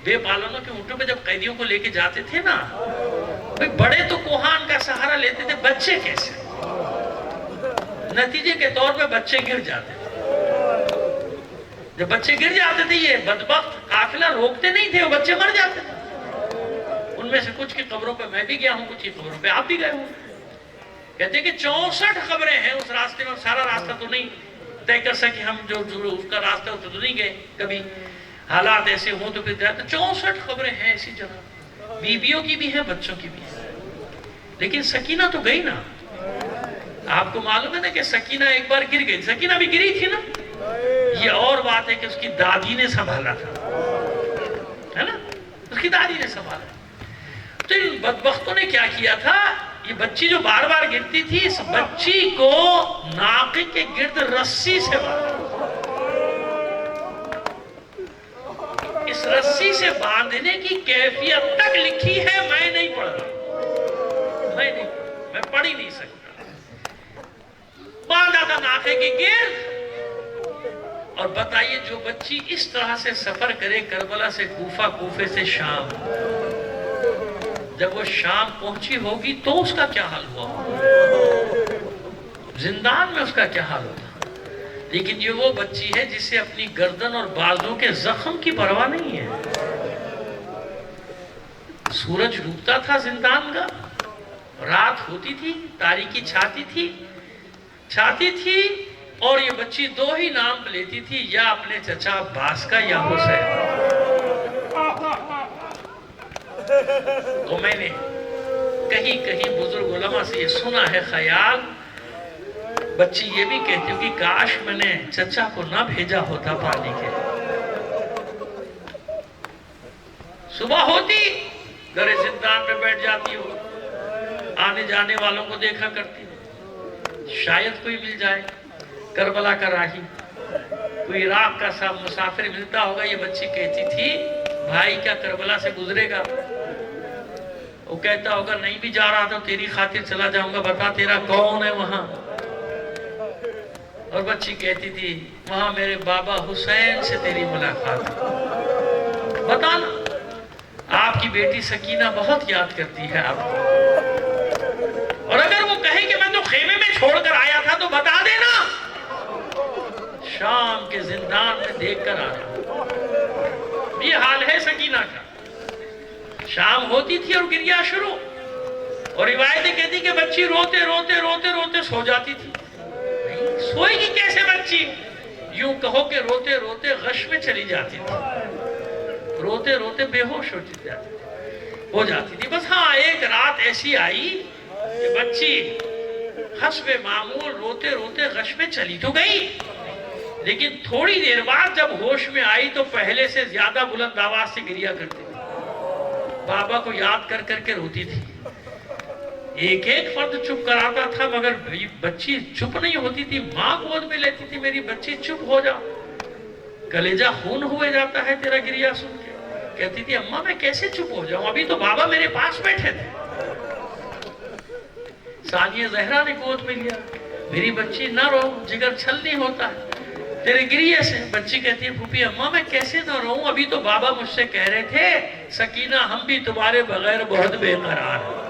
بے پالنوں کے اونٹوں پہ جب قیدیوں کو لے کے جاتے تھے نا، بڑے تو کوہان کا سہارا لیتے تھے، بچے کیسے؟ نتیجے کے طور پہ بچے گر جاتے تھے۔ جب بچے گر جاتے تھے یہ بدبخت قافلہ روکتے نہیں تھے، وہ بچے مر جاتے تھے۔ ان میں سے کچھ کی قبروں پہ میں بھی گیا ہوں، کچھ کی قبروں پہ آپ بھی گئے ہوں۔ کہتے ہیں کہ 64 قبریں ہیں اس راستے میں، سارا راستہ تو نہیں طے کر سکے ہم، جو اس کا راستہ اس تو نہیں گئے، کبھی حالات ایسے ہوں تو پھر جاتے۔ 64 قبریں ہیں اسی جگہ، بیویوں کی بھی ہیں بچوں کی بھی ہیں، لیکن سکینہ تو گئی نا۔ آپ کو معلوم ہے نا کہ سکینہ ایک بار گر گئی، سکینہ بھی گری تھی نا۔ یہ اور بات ہے کہ اس کی دادی نے سنبھالا تھا، ہے نا، اس کی دادی نے سنبھالا۔ تو ان بدبختوں نے کیا کیا تھا، یہ بچی جو بار بار گرتی تھی، اس بچی کو ناقے کے گرد رسی سے باندھا۔ اس رسی سے باندھنے کی کیفیت تک لکھی ہے، میں نہیں پڑھ رہا، میں پڑھ ہی نہیں سکتا۔ باندھا تھا ناقے کے گرد، اور بتائیے جو بچی اس طرح سے سفر کرے کربلا سے کوفہ، کوفے سے شام، جب وہ شام پہنچی ہوگی تو اس کا کیا حال ہوا، زندان میں اس کا کیا حال ہوتا۔ لیکن یہ وہ بچی ہے جسے اپنی گردن اور بازوں کے زخم کی پرواہ نہیں ہے۔ سورج ڈوبتا تھا زندان کا، رات ہوتی تھی، تاریکی چھاتی تھی، اور یہ بچی دو ہی نام لیتی تھی، یا اپنے چچا عباس کا یا حسین۔ تو میں نے کہیں بزرگ علماء سے یہ سنا ہے خیال، بچی یہ بھی کہتی ہوں کہ کاش میں نے چچا کو نہ بھیجا ہوتا پانی کے۔ صبح ہوتی در زندان میں بیٹھ جاتی ہو، آنے جانے والوں کو دیکھا کرتی ہو، شاید کوئی مل جائے کربلا کا راہی، کوئی عراق کا سب مسافر ملتا ہوگا۔ یہ بچی کہتی تھی بھائی کیا کربلا سے گزرے گا؟ وہ کہتا ہوگا نہیں بھی جا رہا تھا تیری خاطر چلا جاؤں گا، بتا تیرا کون ہے وہاں؟ اور بچی کہتی تھی وہاں میرے بابا حسین سے تیری ملاقات ہے۔ بتانا، آپ کی بیٹی سکینہ بہت یاد کرتی ہے آپ کو، اور اگر وہ کہے کہ میں تو خیمے میں چھوڑ کر آیا تھا تو بتا دینا، شام کے زندان میں دیکھ کر آنا۔ یہ حال ہے سکینہ کا۔ شام ہوتی تھی اور گریا شروع، اور روایتیں کہتی کہ بچی روتے روتے روتے روتے سو جاتی تھی. سوئے گی کیسے بچی؟ یوں کہو کہ روتے روتے غش میں چلی جاتی تھی، روتے روتے بے ہوش ہو جاتی تھی. بس ہاں ایک رات ایسی آئی کہ بچی حسب معمول روتے روتے غش میں چلی تو گئی، لیکن تھوڑی دیر بعد جب ہوش میں آئی تو پہلے سے زیادہ بلند آواز سے گریا کرتی تھی، بابا کو یاد کر کر کے روتی تھی. ایک ایک فرد چپ کراتا تھا مگر بچی چپ نہیں ہوتی تھی. ماں گود میں لیتی تھی، میری بچی چپ ہو جا، کلیجہ خون ہوئے جاتا ہے تیرا گریا سن کے. کہتی تھی اماں میں کیسے چپ ہو جاؤں، ابھی تو بابا میرے پاس بیٹھے تھے. ثانیہ زہرا نے گود میں لیا، میری بچی نہ رو، جگر چھل نہیں ہوتا ہے تیرے گریے سے. بچی کہتی ہے پھوپھی اماں میں کیسے نہ روؤں، ابھی تو بابا مجھ سے کہہ رہے تھے سکینہ ہم بھی تمہارے بغیر بہت بے قرار ہیں.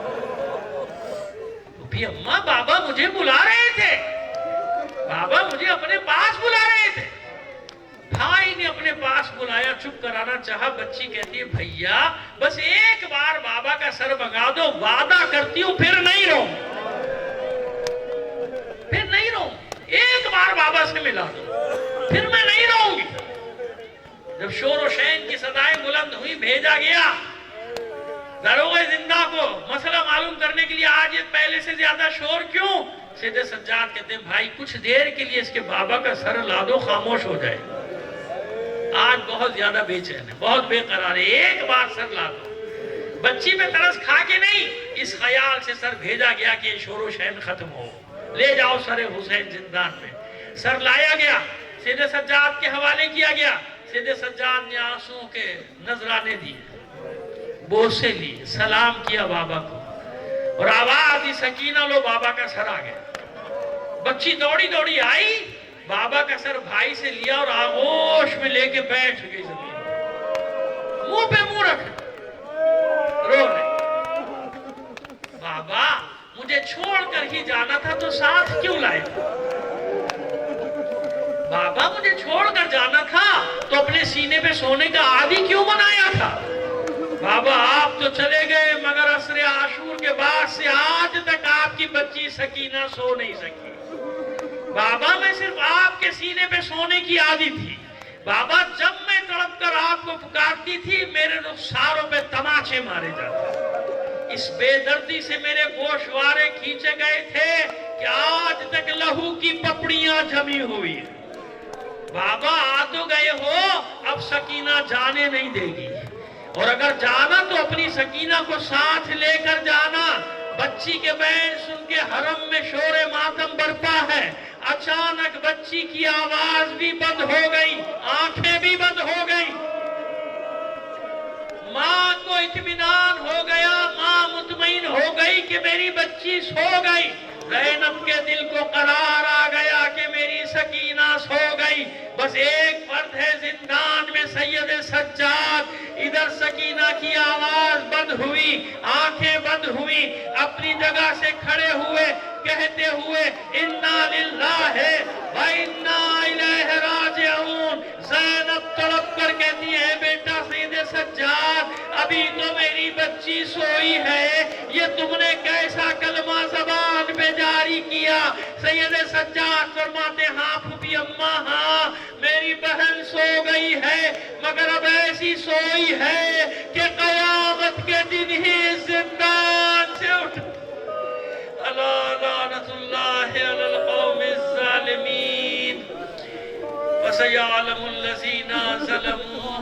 پھوپھی اماں بابا مجھے بلا رہے تھے، بابا مجھے اپنے پاس بلا رہے تھے. بھائی نے اپنے پاس بلایا، چپ کرانا چاہا. بچی کہتی ہے بھیا بس ایک بار بابا کا سر بگا دو، وعدہ کرتی ہوں پھر نہیں رہوں، پھر نہیں رہوں. ایک بار بابا سے ملا دو پھر میں نہیں رہوں گی. جب شور و شین کی صدائیں بلند ہوئی، بھیجا گیا داروغہ زندہ کو مسئلہ معلوم کرنے کے لیے. آج یہ پہلے سے زیادہ شور کیوں؟ سیدھے سجاد کہتے ہیں بھائی کچھ دیر کے لیے اس کے بابا کا سر لا دو، خاموش ہو جائے. آج بہت زیادہ بے چین ہے، بہت بے قرار ہے، ایک بار سر لا دو. بچی پہ ترس کھا کے نہیں، اس خیال سے سر بھیجا گیا کہ یہ شور و شین ختم ہو، لے جاؤ سر حسین زندان میں. سر لایا گیا، سیدھے سجاد کے حوالے کیا گیا. سیدھے سجاد نے آنسوں کے نذرانے دیے، بوسے لی، سلام کیا بابا کو، اور آواز دی سکینہ لو بابا کا سر آ گیا. بچی دوڑی دوڑی آئی، بابا کا سر بھائی سے لیا اور آغوش میں لے کے بیٹھ گئی زمین، منہ پہ منہ رکھ رو رہے. بابا مجھے چھوڑ کر ہی جانا تھا تو ساتھ کیوں لائے؟ بابا مجھے چھوڑ کر جانا تھا تو اپنے سینے پہ سونے کا عادی کیوں بنایا تھا؟ بابا آپ تو چلے گئے مگر عصر عاشور کے بعد سے آج تک آپ کی بچی سکینہ سو نہیں سکی. بابا میں صرف آپ کے سینے پہ سونے کی عادی تھی. بابا جب میں تڑپ کر آپ کو پکارتی تھی میرے رخساروں پہ تماچے مارے جاتے، اس بے دردی سے میرے گوشوارے کھینچے گئے تھے کہ آج تک لہو کی پپڑیاں جمی ہوئی ہیں. بابا آ تو گئے ہو، اب سکینہ جانے نہیں دے گی، اور اگر جانا تو اپنی سکینہ کو ساتھ لے کر جانا. بچی کے بین سن کے حرم میں شور ماتم برپا ہے. اچانک بچی کی آواز بھی بند ہو گئی، آنکھیں بھی بند ہو گئی. ماں کو اطمینان ہو گیا، ماں مطمئن ہو گئی کہ میری بچی سو گئی. زینب کے دل کو قرار آ گیا کہ میری سکینہ سو گئی. بس ایک فرد ہے زندان میں، سید سجاد. ادھر سکینہ کی آواز بند ہوئی، آنکھیں بند ہوئی، اپنی جگہ سے کھڑے ہوئے کہتے ہوئے انا للہ و انا الیہ راجعون. زینب تڑپ کر کہتی ہے بیٹا سید سجاد ابھی تو میری بچی سوئی ہے، یہ تم نے کیسا کلمہ زبان پہ جاری کیا؟ سید سجاد فرماتے ہاں پھوپھی اماں ہاں میری بہن سو گئی ہے، مگر اب ایسی سوئی ہے کہ قیامت کے دن ہی زندان سے اٹھ. الا لعنت اللہ علی القوم الظالمین وسیعلم الذین ظلموا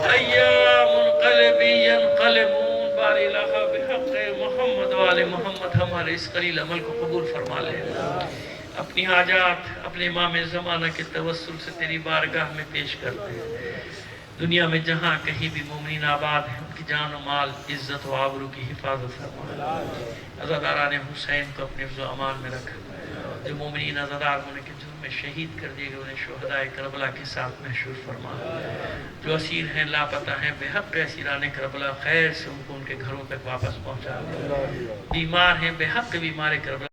ایام منقلب ینقلبون. باری الہ بحق محمد وآل محمد ہمارے اس قلیل عمل کو قبول فرما لے. اپنی حاجات اپنے امام زمانہ کے توسل سے تیری بارگاہ میں پیش کرتے ہیں. دنیا میں جہاں کہیں بھی مومنین آباد ہیں ان کی جان و مال عزت و آبرو کی حفاظت فرما. عزاداران حسین کو اپنے حفظ و امان میں رکھ. جو مومنین عزادار ہونے کے جرم میں شہید کر دیے گئے انہیں شہدائے کربلا کے ساتھ محشور فرما. جو اسیر ہیں لاپتہ ہیں بے حق اسیران کربلا خیر سے ان کو ان کے گھروں تک واپس پہنچا. بیمار ہیں بے حق بیمار کربلا